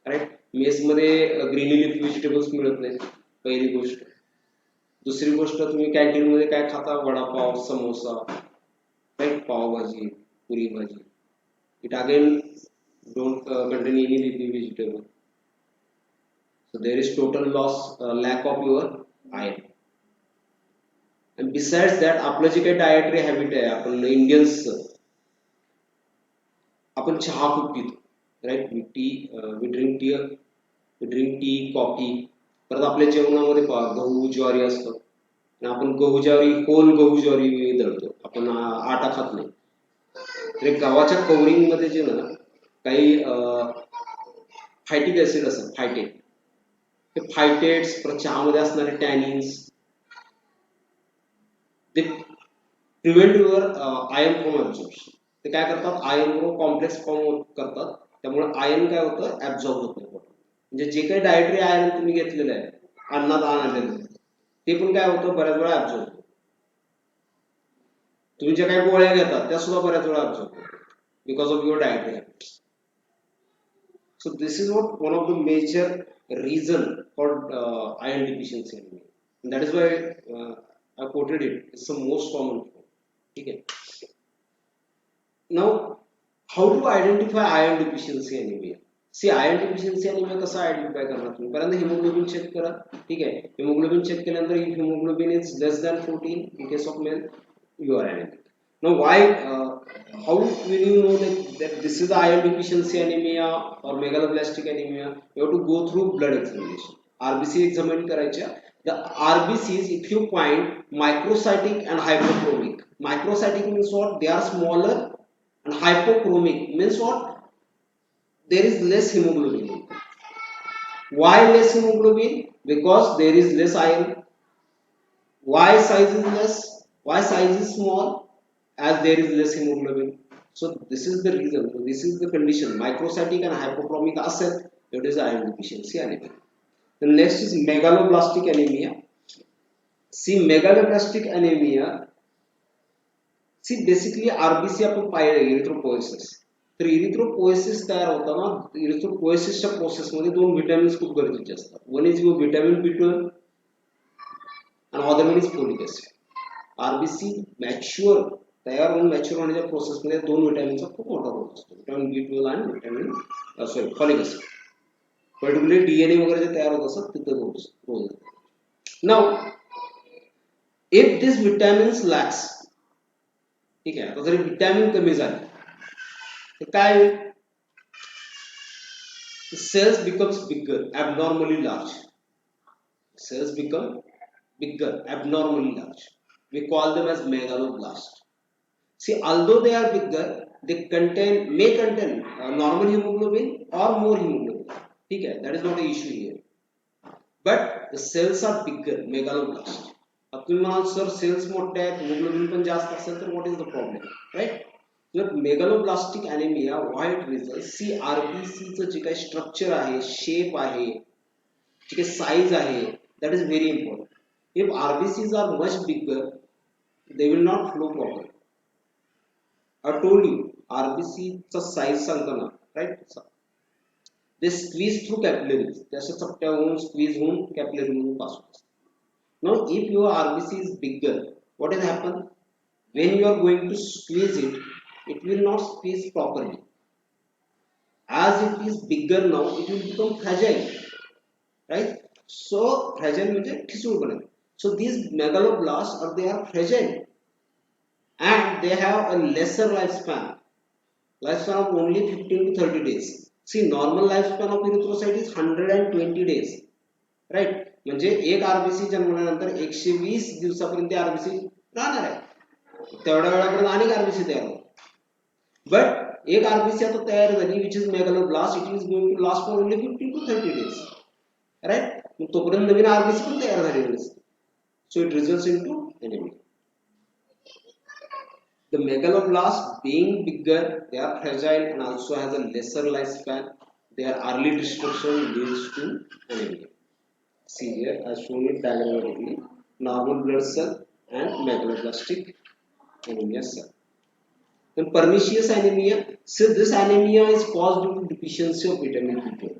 राईट? मेसमध्ये ग्रीन लीफ व्हेजिटेबल्स मिळत नाहीत, पहिली गोष्ट. दुसरी गोष्ट तुम्ही कॅन्टीनमध्ये काय खाता, वडापाव, समोसा, राईट, पावभाजी, पुरी भाजी. It again don't contain any leafy vegetable. So there is total lack of your iron. And besides that, आपलं जे काही डायटरी हॅबिट आहे, आपण इंडियन्स आपण चहा खूप पितो, right? We drink tea, coffee. परत आपल्या जेवणामध्ये गहू ज्वारी असतं आणि आपण होल गहू ज्वारी दळतो, आपण आटा खात नाही. तर गव्हाच्या कवरिंग मध्ये जे ना काही फायटिक ऍसिड असतात, फायटेट, ते फायटेट्स चहामध्ये असणारे टॅनिन्स ते prevent your iron from absorption. ते काय करतात, आयर्न बरोबर कॉम्प्लेक्स फॉर्म करतात, त्यामुळे आयर्न काय होतं, ऍब्झॉर्ब होत नाही. म्हणजे जे काही डायटरी आयर्न तुम्ही घेतलेलं आहे, अन्नात आणलेलं, ते पण काय होतं, बऱ्याच वेळा ऍब्झॉर्ब होतं. तुम्ही ज्या काही गोळ्या घेतात त्या सुद्धा बऱ्याच वेळा ऍब्झॉर्ब होतात because of your dietary habits. So this is what one of the major reason for iron deficiency anemia. And that is why I quoted it. It's the most common form. Okay. Now, how to identify iron deficiency anemia? See, iron deficiency anemia कसा आयडेंटिफाय करणार तुम्ही? पहिल्यांदा हिमोग्लोबिन चेक करा. ठीक आहे. हिमोग्लोबिन चेक केल्यानंतर if hemoglobin is less than 14 in case of male, you are anemic. Now, why? How will you know that this is iron deficiency anemia or megaloblastic anemia? You have to go through blood examination. RBC examine करायच्या. The RBCs, if you find microcytic and hypochromic. Microcytic means what? They are smaller, and hypochromic means what? There is less hemoglobin. Why less hemoglobin? Because there is less iron. Why size is less? Why size is small? As there is less hemoglobin. So this is the reason. So this is the condition. Microcytic and hypochromic asset. That is iron deficiency anemia. The next is megaloblastic anemia. See, megaloblastic anemia. See, basically RBC आपण पाहिलं erythropoiesis. तर erythropoiesis तयार होताना erythropoiesisच्या प्रोसेसमध्ये 2 विटामिन्स खूप गरजेचे असतात. One is your vitamin B12 and other one is folic acid. RBC mature तयार होऊन मॅच्युअर होण्याच्या प्रोसेसमध्ये 2 विटामिनचा खूप मोठा रोल असतो, व्हिटॅमिन B12 आणि vitamin folic acid. Particularly DNA वगैरे जे तयार होत असतात तिथं role. Now if this vitamins lacks, ठीक आहे, आता जरी विटॅमिन कमी झाले तर काय होईल, cells becomes bigger, ॲबनॉर्मली large. cells become bigger, abnormally large. We call them as megaloblast. See, although they are bigger, they may contain normal hemoglobin or more hemoglobin. Okay, that is not an issue here. But the cells are bigger, megaloblast. अब तुम्ही म्हणाल सर सेल्स मोठे आहेत, hemoglobin पण जास्त असेल तर what is the problem, right? जर megaloblastic anaemia white result see RBC चं जे काही स्ट्रक्चर आहे, शेप आहे, जे काही साईज आहे, that is very important. If RBCs are much bigger, they will not flow properly. I told you RBC चा size सांगताना, right? They squeeze through capillaries. त्याच्या चपट्या होऊन squeeze होऊन capillary मधून pass होतात. Now, if your RBC is bigger, what will happen? When you are going to squeeze it, it will not squeeze properly. As it is bigger now, it will become fragile, right? So fragile means ठिसूळ बनेल. So these megaloblasts they are fragile and they have a lesser lifespan of only 15 to 30 days. See, normal lifespan of erythrocyte is 120 days, right? म्हणजे एक आरबीसी जन्मल्यानंतर 120 दिवसापर्यंत आरबीसी राहणार आहे. तेवढ्या वेळापर्यंत अनेक आरबीसी तयार होतात. बट एक आरबीसी आता तयार झाली which is megaloblast, it is going to last for only 15 to 30 days, right? मग तोपर्यंत नवीन आरबीसी पण तयार झालेली नसते. So it results into anemia. The megaloblasts being bigger, they are fragile and also has a lesser lifespan. Their early destruction leads to anemia. See here, I have shown it diagrammatically. Normal blood cell and megaloblastic anemia cell. Then pernicious anemia. So this anemia is caused due to deficiency of vitamin B12.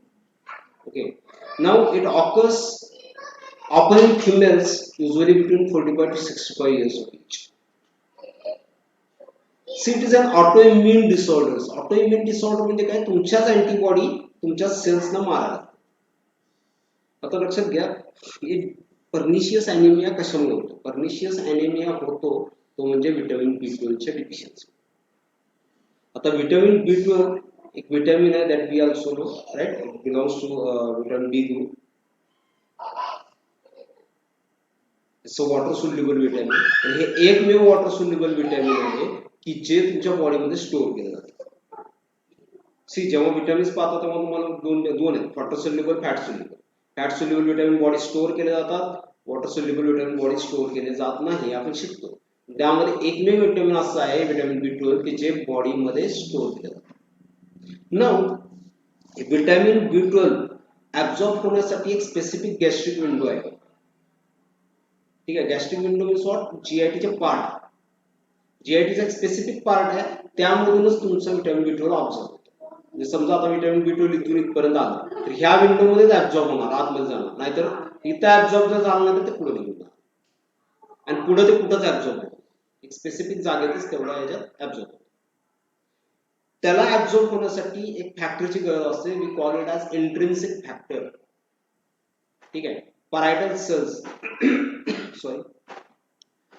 Okay. Now it occurs in females usually between 45 to 65 years of age. See, it is an autoimmune disorder. Autoimmune disorder म्हणजे काय? तुमच्याच अँटीबॉडी तुमच्या सेल्सना मारतात. आता लक्षात घ्या, हे पर्निशियस अॅनिमिया कशामुळे होतो? पर्निशियस अॅनिमिया होतो तो म्हणजे व्हिटॅमिन B12 च्या डिफिशियन्सी. आता व्हिटॅमिन B12 एक व्हिटॅमिन आहे that we also know, right? It belongs to vitamin B group. It's a water soluble vitamin. आणि हे एकमेव वॉटर सोल्युबल व्हिटॅमिन आहे की जे तुमच्या बॉडीमध्ये स्टोअर केलं जातं. सी, जेव्हा विटामिन्स पाहता तेव्हा तुम्हाला दोन आहेत, water soluble, fat soluble. Fat soluble vitamin body store केले जातात, water soluble vitamin body store केले जात नाही, आपण शिकतो. त्यामध्ये एकमेव व्हिटॅमिन असं आहे व्हिटॅमिन B12 की जे बॉडीमध्ये स्टोअर केले जातात. नाउ व्हिटॅमिन B12 ऍब्सॉर्ब होण्यासाठी एक स्पेसिफिक गॅस्ट्रिक विंडो आहे. ठीक आहे, गॅस्ट्रिक विंडो मीन्स व्हॉट? जीआयटीचे पार्ट. जीआयटीचा एक स्पेसिफिक पार्ट आहे, त्यामधूनच तुमचं व्हिटॅमिन B12 ऑब्झॉर्ब होतं. म्हणजे समजा आता व्हिटॅमिन B12 इथून इथपर्यंत आलं तर ह्या विंडो मध्येच ऍब्सॉर्ब होणार, आतमध्ये जाणार, नाहीतर इथं ऍब्सॉर्ब जर झालं नाही तर ते पुढे निघून जाणार आणि पुढे ते कुठंच ऍब्सॉर्ब होतं, एक स्पेसिफिक जागेतच तेवढा याच्यात ऍब्सॉर्ब होतं. त्याला ऍब्सॉर्ब होण्यासाठी एक फॅक्टरची गरज असते, we call it as intrinsic factor. ठीक आहे, परायटल सेल्स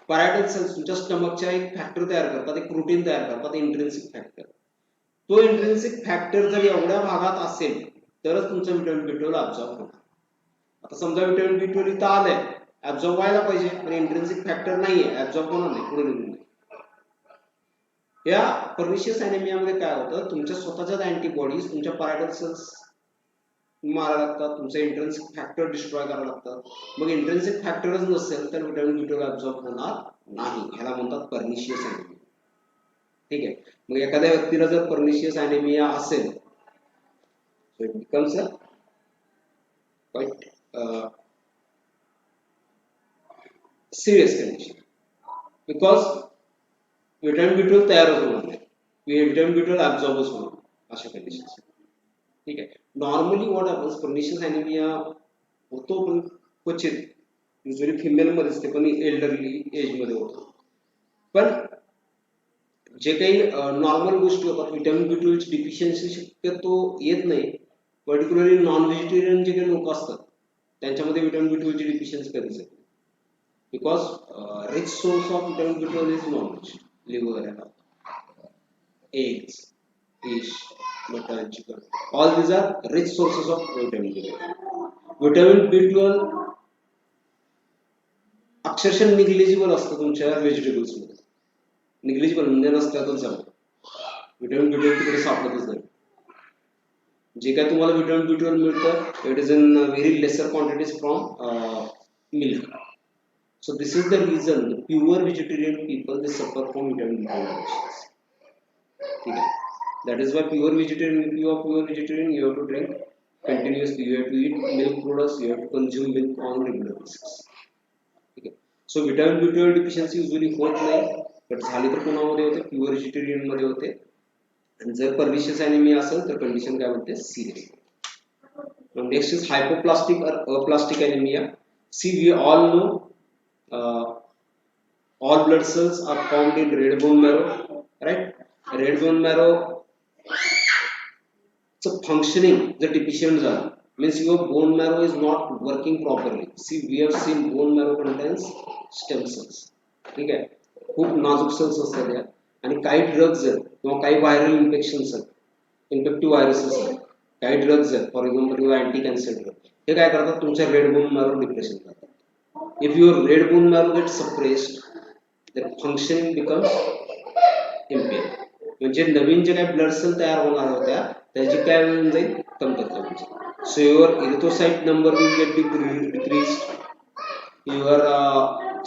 परायटल सेल्स तुमच्या स्टमकच्या एक फॅक्टर तयार करतात, एक प्रोटीन तयार करतात, इंट्रिन्सिक फॅक्टर. तो इंट्रिन्सिक फॅक्टर जर एवढ्या भागात असेल तरच तुमचं व्हिटॅमिन B12 ऍब्सॉर्ब होणार. आता समजा व्हिटॅमिन B12 इथं आलंय, ऍब्सॉर्ब व्हायला पाहिजे, पण इंट्रिन्सिक फॅक्टर नाहीये, ऍब्सॉर्ब होणार नाही, पुढे निघून नाही. या पर्निशियस अॅनिमियामध्ये काय होतं? तुमच्या स्वतःच्याच अँटीबॉडीज तुमच्या परायटल सेल्स मारायला लागतात, तुमचं इंट्रिन्सिक फॅक्टर डिस्ट्रॉय करायला लागतात. मग इंट्रिन्सिक फॅक्टरच नसेल तर व्हिटॅमिन B12 ऍब्सॉर्ब होणार नाही. ह्याला म्हणतात पर्निशियस अॅनिमिया. ठीक आहे, मग एखाद्या व्यक्तीला जर पर्निशियस अॅनिमिया असेल so it becomes a quite serious condition because vitamin B12 तयारच होणार नाही, व्हिटॅमिन B12 ऍब्सॉर्बच होणार अशा कंडिशन्स. ठीक आहे, normally what happens, pernicious anaemia होतो पण क्वचित, युजली फिमेल मध्येच ते पण एल्डरली एज मध्ये होतो. पण जे काही नॉर्मल गोष्टी होतात, व्हिटॅमिन B12 ची डिफिशियन्सी शक्यतो येत नाही. पर्टिक्युलरली नॉन व्हेजिटेरियन जे काही लोक असतात त्यांच्यामध्ये व्हिटॅमिन B12 ची डिफिशियन्सी कधीच येते, because rich source of vitamin B12 is non veg, liver, eggs, fish, mutton, chicken. All these are rich sources of vitamin B12. Vitamin B12 अक्षरशः निग्लिजिबल असतं तुमच्या व्हेजिटेबल्स मध्ये. निग्लिजिबल म्हणजे नसतातच झालं. व्हिटॅमिन B12 तिकडे सापडतच नाही. जे काय तुम्हाला व्हिटॅमिन B12 मिळतं it is in very lesser quantities from milk. So this is the reason the pure vegetarian people they suffer from vitamin B12 deficiency. Okay. That is why pure vegetarian, if you are pure vegetarian, you have to drink continuously. You have to eat milk products. You have to consume milk on regular basis. Okay. So vitamin B12 deficiency usually होत नाही, but झाली तर कोणामध्ये होते? Pure vegetarian मध्ये होते. आणि जर pernicious anemia असेल तर condition काय म्हणते? Serious. Now next is hypoplastic or aplastic anemia. See, we all know. All blood cells are found in red bone marrow, right? Red bone marrow, so functioning the deficient are means your bone marrow is not working properly. See, we have seen bone marrow contains stem cells. ठीक आहे, खूप नाजूक सेल्स असतात या, आणि काही ड्रग्ज आहेत किंवा काही व्हायरल इन्फेक्शन्स आहेत, इन्फेक्टिव्ह व्हायरसेस आहेत, काही ड्रग्ज आहेत, for example anti cancer drug, हे काय करतात तुमच्या रेड बोन मॅरो डिप्रेशन करतात. If your red bone marrow gets suppressed, the functioning becomes impaired. म्हणजे नवीन जे काही ब्लड सेल तयार होणार होत्या त्याची काय होऊन जाईल? कमतरता होऊन जाईल. So your erythrocyte number will get decreased, your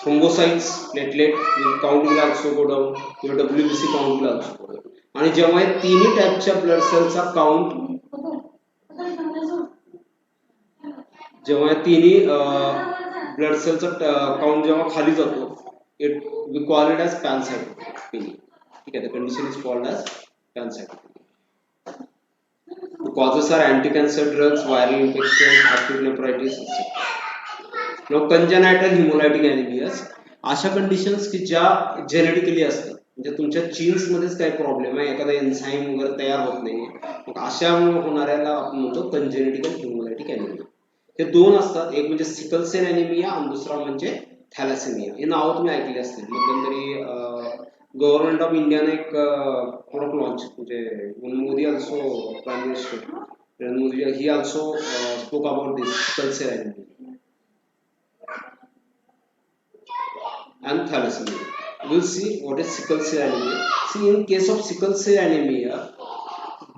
thrombocytes platelet will count will also go down, your WBC count will also go down. आणि जेव्हा या तिन्ही टाईपच्या ब्लड सेलचा काउंट जेव्हा या तिन्ही ब्लड सेलचा काउंट जेव्हा खाली जातो, it we call it as pancytopenia. ठीक आहे, the condition is called as pancytopenia. The causes are anti-cancer drugs, viral infections, acute nephritis, etc. Now congenital hemolytic anemias, अशा कंडिशन्स की ज्या जेनेटिकली असतात, म्हणजे तुमच्या जीन्स मध्येच काही प्रॉब्लेम आहे, एखादा एन्झाईम वगैरे तयार होत नाही, मग अशामुळे होणाऱ्याला आपण म्हणतो कंजेनिटल हिमोलायटिक अॅनिमिया. हे दोन असतात, एक म्हणजे सिकल सेल अॅनिमिया आणि दुसरा म्हणजे थॅलेसेमिया. हे नाव तुम्ही ऐकले असतील. मध्यंतरी गव्हर्नमेंट ऑफ इंडियाने एक प्रोडक्ट लॉन्च, म्हणजे Modi also prime minister Modi he also spoke about this sickle cell anaemia and thalassemia. We'll see what is sickle cell anemia. See, in case of sickle cell anemia,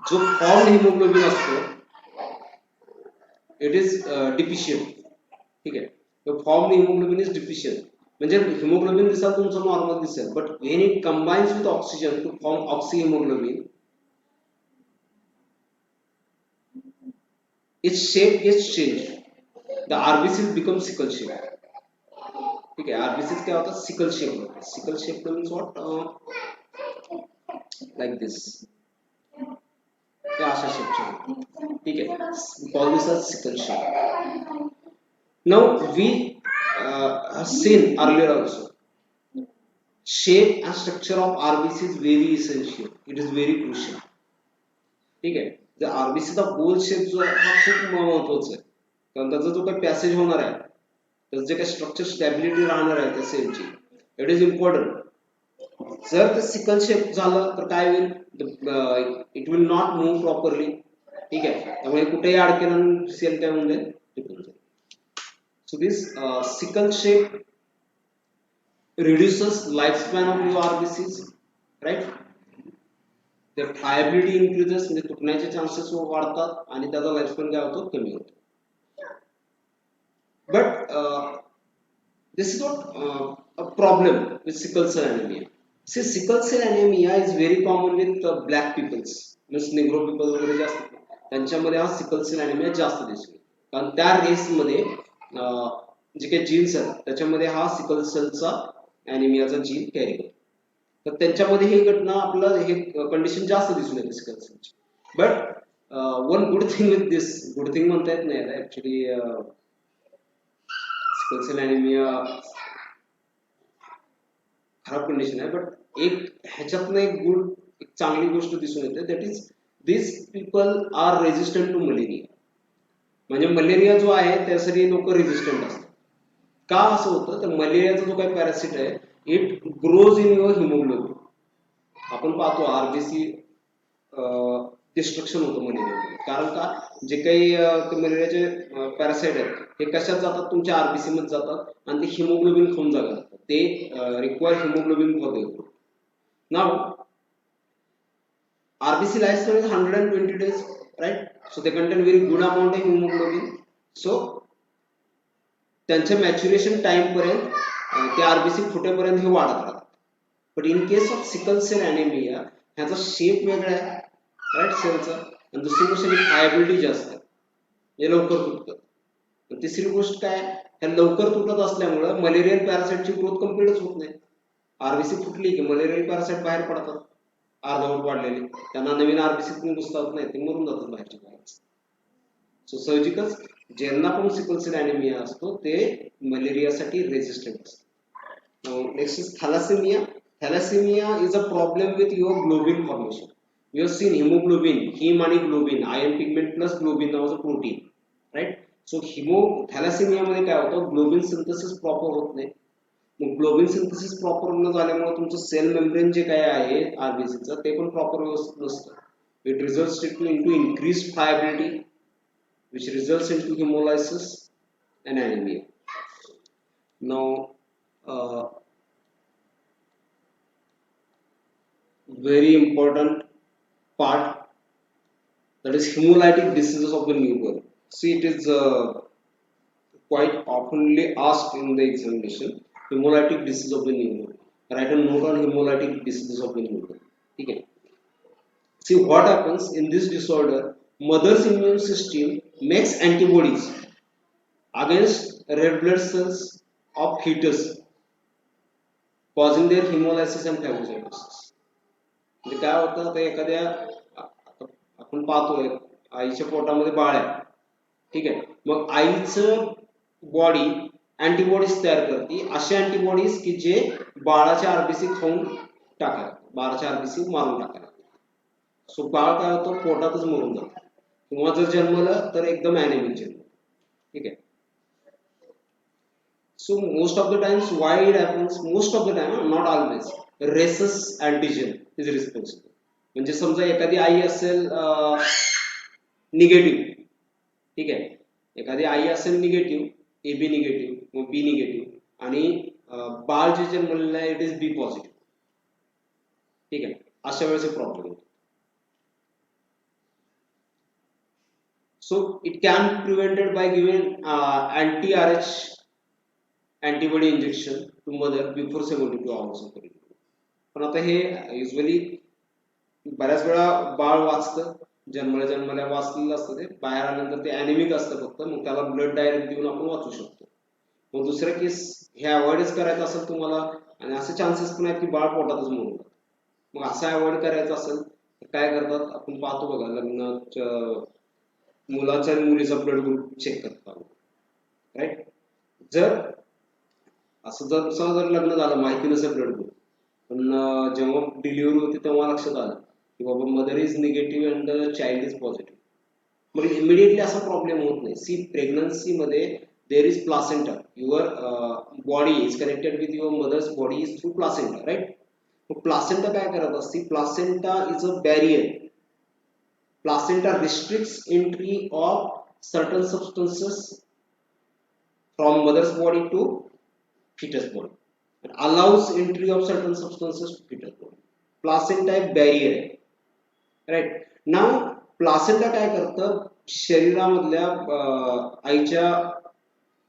जो फॉर्म हिमोग्लोबिन असतो इट इज डिफिशियंट. ठीक आहे, फॉर्म हिमोग्लोबिन इज डिफिशियंट, म्हणजे हिमोग्लोबिन दिसाल तुमचं नॉर्मल दिसेल, but when it combines with oxygen two form oxy haemoglobin, its shape gets changed. The RBCs become sickle shape. ठीक आहे, RBCs क्या होता? सिकल शेप होता. Sickle shape means what? Like this, त्या अशा शेपचे. ठीक आहे, call this as sickle shape. Now we seen earlier also, shape and structure of RBC is very essential. It is very crucial. ठीक आहे, जर RBC चा गोल शेप जो आहे हा खूप महत्वाचा आहे, कारण त्याचा जो काही पॅसेज होणार आहे, त्याचं जे काही स्ट्रक्चर स्टॅबिलिटी राहणार आहे त्या सेलची, इट इज इम्पॉर्टंट. जर ते सिकल शेप झालं तर काय होईल? It will not move properly. ठीक आहे, त्यामुळे कुठेही अडकेल आणि सेल काय होऊन जाईल? टिकून जाईल. So this sickle shape reduces lifespan of your RBCs, right? Their friability increases, म्हणजे तुटण्याचे चान्सेस वाढतात आणि त्याचा लाईफस्पॅन काय होतो? कमी होतो. But this is not a problem with sickle cell anemia. See, sickle cell anemia is very common with black peoples, means negro people वगैरे जास्त, त्यांच्यामध्ये हा सिकल सेल अॅनिमिया जास्त दिसतो, कारण त्या रेस मध्ये जे काही जीन्स आहेत त्याच्यामध्ये हा सिकल सेलचा अॅनिमियाचा जीन कॅरी करतो. तर त्यांच्यामध्ये ही घटना आपल्याला हे कंडिशन जास्त दिसून येते सिकल सेलची. But one good thing with this, good thing म्हणता येत नाही ऍक्च्युली, सिकल सेल अॅनिमिया खराब कंडिशन आहे, बट एक ह्याच्यातनं एक चांगली गोष्ट दिसून येते, that is this people are resistant to malaria. म्हणजे मलेरिया जो आहे त्यासाठी लोक रेजिस्टंट असतात. का असं होतं? तर मलेरियाचा जो काही पॅरासिट आहे it grows in your haemoglobin. आपण पाहतो RBC डिस्ट्रक्शन होतं मलेरियामध्ये. कारण का जे काही ते मलेरियाचे पॅरासाइट आहेत हे कशात जातात, तुमच्या आरबीसी मध्ये जातात आणि ते हिमोग्लोबिन खाऊन जागा लागतात. ते require haemoglobin for the now. RBC lifespan is 120 days, right? So they contain very good amount of hemoglobin. So त्यांच्या मॅच्युरेशन टाइम पर्यंत ते आरबीसी फुटेपर्यंत हे वाढत राहतात. But in case of sickle cell anaemia ह्याचा शेप वेगळा आहे, राईट, सेलचा. आणि दुसरी गोष्ट फायबिलिटी जास्त आहे, हे लवकर तुटतं. तिसरी गोष्ट काय, ह्या लवकर तुटत असल्यामुळं मलेरियल पॅरासाइटची ग्रोथ कम्प्लीटच होत नाही. आरबीसी फुटली की मलेरियल पॅरासाइट बाहेर पडतात अर्धवट वाढलेले, त्यांना नवीन आरबीसी घुसतात नाही, ते मरून जातात बाहेरच्या बाहेर. सो सर्जिकल्स ज्यांना पण सिकल सेल ॲनेमिया असतो ते मलेरियासाठी रेजिस्टंट असतो. Next is thalassaemia. Thalassaemia is a problem with your globin formation. You have seen haemoglobin, haem आणि globin, iron pigment plus globin नावाचं प्रोटीन, राईट. सो थॅलासेमियामध्ये काय होतं, ग्लोबिन सिंथेसिस प्रॉपर होत नाही. मग ग्लोबिन सिंथेसिस प्रॉपर न झाल्यामुळे तुमचं सेल मेम्ब्रेन जे काय आहे आरबीसीचं ते पण प्रॉपर व्यवस्थित नसतं. It results into increased friability, which results into hemolysis and anemia. Now, very important part, that is hemolytic diseases of the newborn. See, it is quite oftenly asked in the examination, hemolytic disease of the newborn. Write a note on hemolytic diseases of the newborn. Okay. See what happens in this disorder. Mother's immune system makes antibodies against red blood cells of fetus, causing their hemolysis and phagocytosis. म्हणजे काय होतं, आता एखाद्या आपण पाहतोय आईच्या पोटामध्ये बाळ आहे, ठीक आहे, मग आईचं बॉडी अँटीबॉडीज तयार करते, असे अँटीबॉडीज की जे बाळाच्या आरबीसी खाऊन टाकायला, बाळाच्या आरबीसी मारून टाकायला. सो बाळ काय होतं, पोटातच मरून जातं, किंवा जर जन्मलं तर एकदम ॲनेमिक जन्म, ठीक आहे. So most of the times why it happens, most of the time, not always, rhesus antigen is responsible. म्हणजे समजा एखादी आई असेल निगेटिव्ह, ठीक आहे, एखादी आई असेल निगेटिव्ह, AB निगेटिव्ह, मग B निगेटिव्ह, आणि बाळ जे जन्मलेलं आहे इट इज B पॉझिटिव्ह, ठीक आहे, अशा वेळेस प्रॉब्लेम होतो. So it can be prevented by giving anti-RH antibody injection to mother before 72 hours of pregnancy. पण आता हे युजली बऱ्याच वेळा बाळ वाचतं, जन्मल्या वाचलेलं असतं, ते बाहेर आल्यानंतर ते ॲनेमिक असतं फक्त, मग त्याला ब्लड डायरेक्ट देऊन आपण वाचू शकतो. मग दुसरं केस हे अवॉइडच करायचं असेल तुम्हाला, आणि असे चान्सेस पण आहेत की बाळ पोटातच मरून जातं, मग असं अवॉइड करायचं असेल तर काय करतात, आपण पाहतो बघा, लग्न मुलाचा आणि मुलीचा ब्लड ग्रुप चेक करतात, राईट. जर असं जर लग्न झालं, माहिती नसेल ब्लड ग्रुप, पण जेव्हा डिलिव्हरी होती तेव्हा लक्षात आलं की बाबा mother is negative and the child is positive, मग इमिडिएटली असा प्रॉब्लेम होत नाही. सी, प्रेग्नन्सीमध्ये there is placenta, your body is connected with your mother's body is through placenta, right. मग प्लासेंटा काय करत असते, placenta is a barrier. Placenta restricts entry of certain substances from mother's body to fetus body and allows entry of certain substances to fetus body. Placenta एक barrier आहे, right. Now placenta काय करतं, शरीरामधल्या आईच्या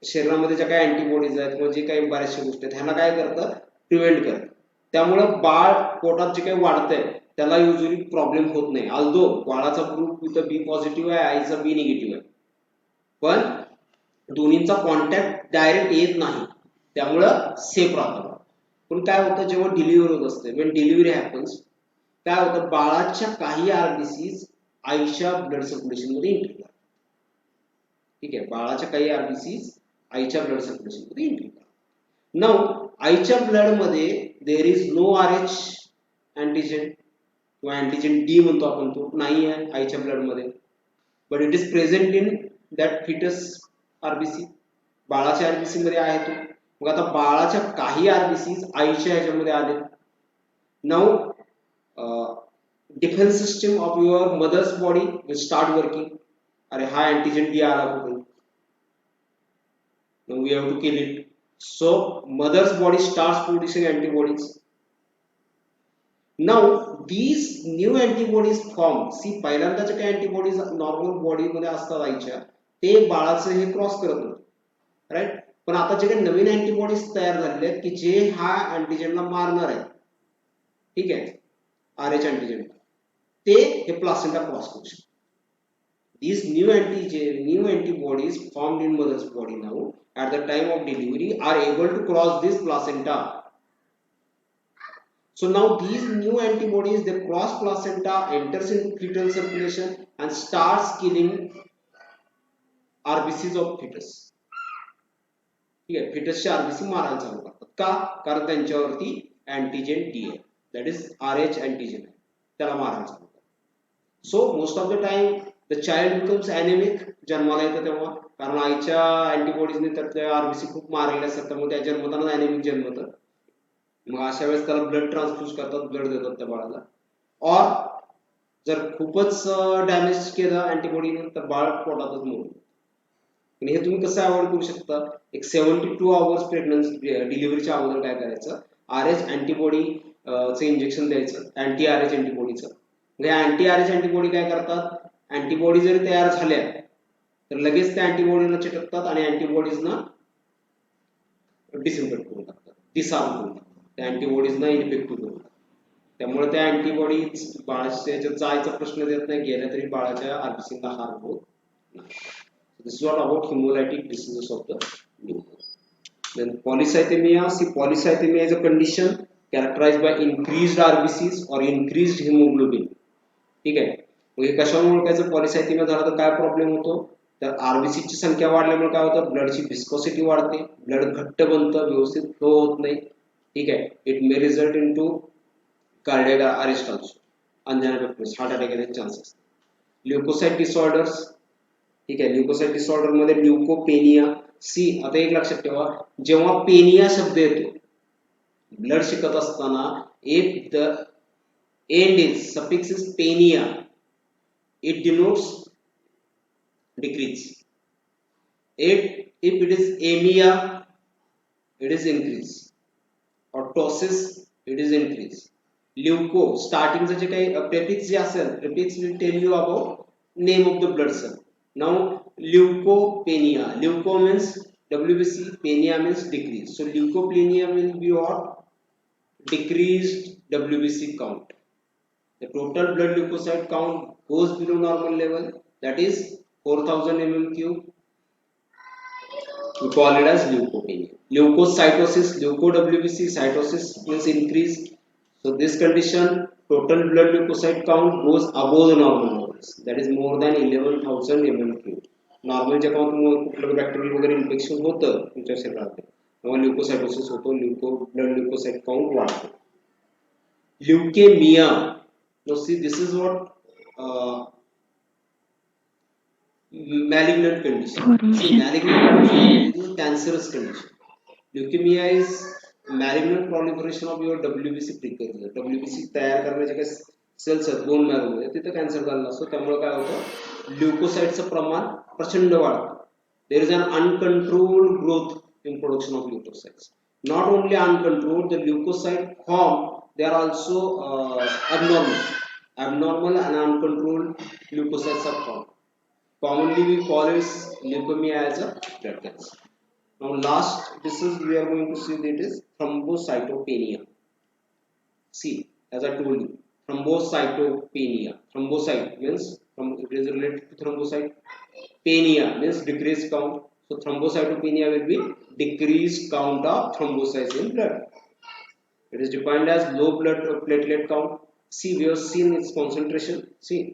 शरीरामध्ये ज्या काही अँटीबॉडीज आहेत किंवा जे काही बऱ्याचशा गोष्टी आहेत ह्यांना काय करतं, प्रिव्हेंट करतं. त्यामुळं बाळ पोटात जे काही वाढतंय त्याला युजली प्रॉब्लेम होत नाही. ऑल्दो बाळाचा ग्रुप इथं B पॉझिटिव्ह आहे, आईचा B निगेटिव्ह आहे, पण दोन्हींचा कॉन्टॅक्ट डायरेक्ट येत नाही, त्यामुळं सेफ राहतं. पण काय होतं, जेव्हा डिलिव्हरी होत असते, when delivery happens, काय होतं, बाळाच्या काही आरबीसीज आईच्या ब्लड सर्क्युलेशन मध्ये एंट्री करतात, ठीक आहे, बाळाच्या काही आरबीसीज आईच्या ब्लड सर्क्युलेशन मध्ये एंट्री करतात. नाउ आईच्या ब्लड मध्ये there is no RH antigen किंवा अँटीजन D म्हणतो आपण, तो नाही आहे आईच्या ब्लड मध्ये, but it is present in that foetus RBC, बाळाच्या आरबीसी मध्ये आहे तो. मग आता बाळाच्या काही आरबीसी आईच्या ह्याच्यामध्ये आले. Now defense system of your mother's body will start working. अरे हा antigen D आला कुठून? Now we have to kill it. So mother's body starts producing antibodies. Now these new antibodies form. See पहिल्यांदा जे काही antibodies normal body मध्ये असतात आईच्या ते बाळाचं हे क्रॉस करत नाही, राईट. पण आता जे काही नवीन अँटीबॉडीज तयार झालेले आहेत की जे हा अँटीजेनला मारणार आहे, ठीक आहे, RH अँटीजेन, ते हे प्लासेंटा क्रॉस करू शकतात. These new antibodies formed in mother's body now at the time of delivery are able to cross this placenta. So now these new antibodies, they cross placenta, enters into fetal circulation and starts killing RBCs of fetus. ठीक आहे, फिटसचे आरबीसी मारायला चालू करतात. का? कारण त्यांच्यावरती अँटीजेन डी आहे, दॅट इज RH अँटीजेन आहे, त्याला मारायला चालू करतात. So most of the time the child becomes anaemic जन्माला येतं तेव्हा, कारण आईच्या अँटीबॉडीजने त्यातल्या आरबीसी खूप मारलेले असतात, त्यामुळे त्या जन्मताना ॲनेमिक जन्मतं. मग अशा वेळेस त्याला ब्लड ट्रान्सफ्यूज करतात, ब्लड देतात त्या बाळाला. और जर खूपच डॅमेज केलं अँटीबॉडीने तर बाळ पोटातच मरून. आणि हे तुम्ही कसं अवॉइड करू शकता? एक 72 आवर्स प्रेग्नन्सी डिलिव्हरीच्या अगोदर काय करायचं? RH अँटीबॉडी चं इंजेक्शन द्यायचं, अँटी RH अँटीबॉडीचं. म्हणजे अँटी RH अँटीबॉडी काय करतात? अँटीबॉडी जरी तयार झाल्या तर लगेच त्या अँटीबॉडीला चिटकतात आणि अँटीबॉडीजना डिसइन्फेक्ट करून टाकतात, डिसआर्म करून टाकतात, त्या अँटीबॉडीजना इन्फेक्टिव्ह करून टाकतात. त्यामुळे त्या अँटीबॉडीज बाळाच्या याच्यात जायचा प्रश्न देत नाही, गेल्या तरी बाळाच्या आरबीसीला हार्म होत नाही. This is all about hemolytic diseases of the newborn. Then polycythemia. See, polycythemia is a condition characterized by increased RBCs or increased hemoglobin. ठीक आहे, मग हे कशामुळे ओळखायचं? पॉलिसायथेमिया झाला तर काय प्रॉब्लेम होतो? तर आरबीसी ची संख्या वाढल्यामुळे काय होतं? ब्लडची विस्कोसिटी वाढते, ब्लड घट्ट बनतं, व्यवस्थित फ्लो होत नाही. ठीक आहे, it may result in to cardiac arrest also, अंजाना हार्ट अटॅक येण्याचे चान्सेस. Leukocyte disorders. ठीक आहे, ल्युकोसाइट डिसऑर्डर मध्ये ल्युकोपेनिया. सी, आता एक लक्षात ठेवा, जेव्हा पेनिया शब्द येतो ब्लड शिकत असताना, if the end is suffix is penia, it denotes decrease. if it is emia, it is increase, or tosis, it is increase. Leuco स्टार्टिंगचं जे काही प्रेफिक्स जे असेल, prefix will tell you about name of the blood cell. Now leukopenia, leuco means WBC, penia means decrease. So leukopenia will be what? Decreased WBC count. The total blood leukocyte count goes below normal level, that is 4000 mm³. We call it as leukopenia. Leukocytosis, leuco WBC, cytosis means increase. So this condition, total blood leukocyte count goes above the normal levels, that is more than 11,000 mm³. Normal जे काउंट कुठलं बॅक्टेरियल वगैरे इन्फेक्शन होतं तुमच्या शरीरात तेव्हा ल्युकोसायटोसिस होतो, ब्लड ल्युकोसाइट काउंट वाढतो. Leukaemia. No see, this is what malignant condition. See, malignant condition is a cancerous condition. Leukemia is malignant proliferation of your WBC precursor. WBC तयार करण्याचे काही सेल्स आहेत बोन मॅरो मध्ये, तिथे कॅन्सर झालेला असतो. त्यामुळे काय होतं? ल्युकोसाइटचं प्रमाण प्रचंड वाढतं. There is an uncontrolled growth in production of leukocytes. Not only uncontrolled, the leukocyte form they are also abnormal and uncontrolled leukocytes are formed. Commonly we call it leukemia as a blood cancer. Now last disease we are going to see, that is thrombocytopenia. See, as I told you, thrombocytopenia. Thrombocyte means it is related to thrombocyte. Penia means decreased count. So thrombocytopenia will be decreased count of thrombocytes in blood. It is defined as low blood platelet count. See, we have seen its concentration. See,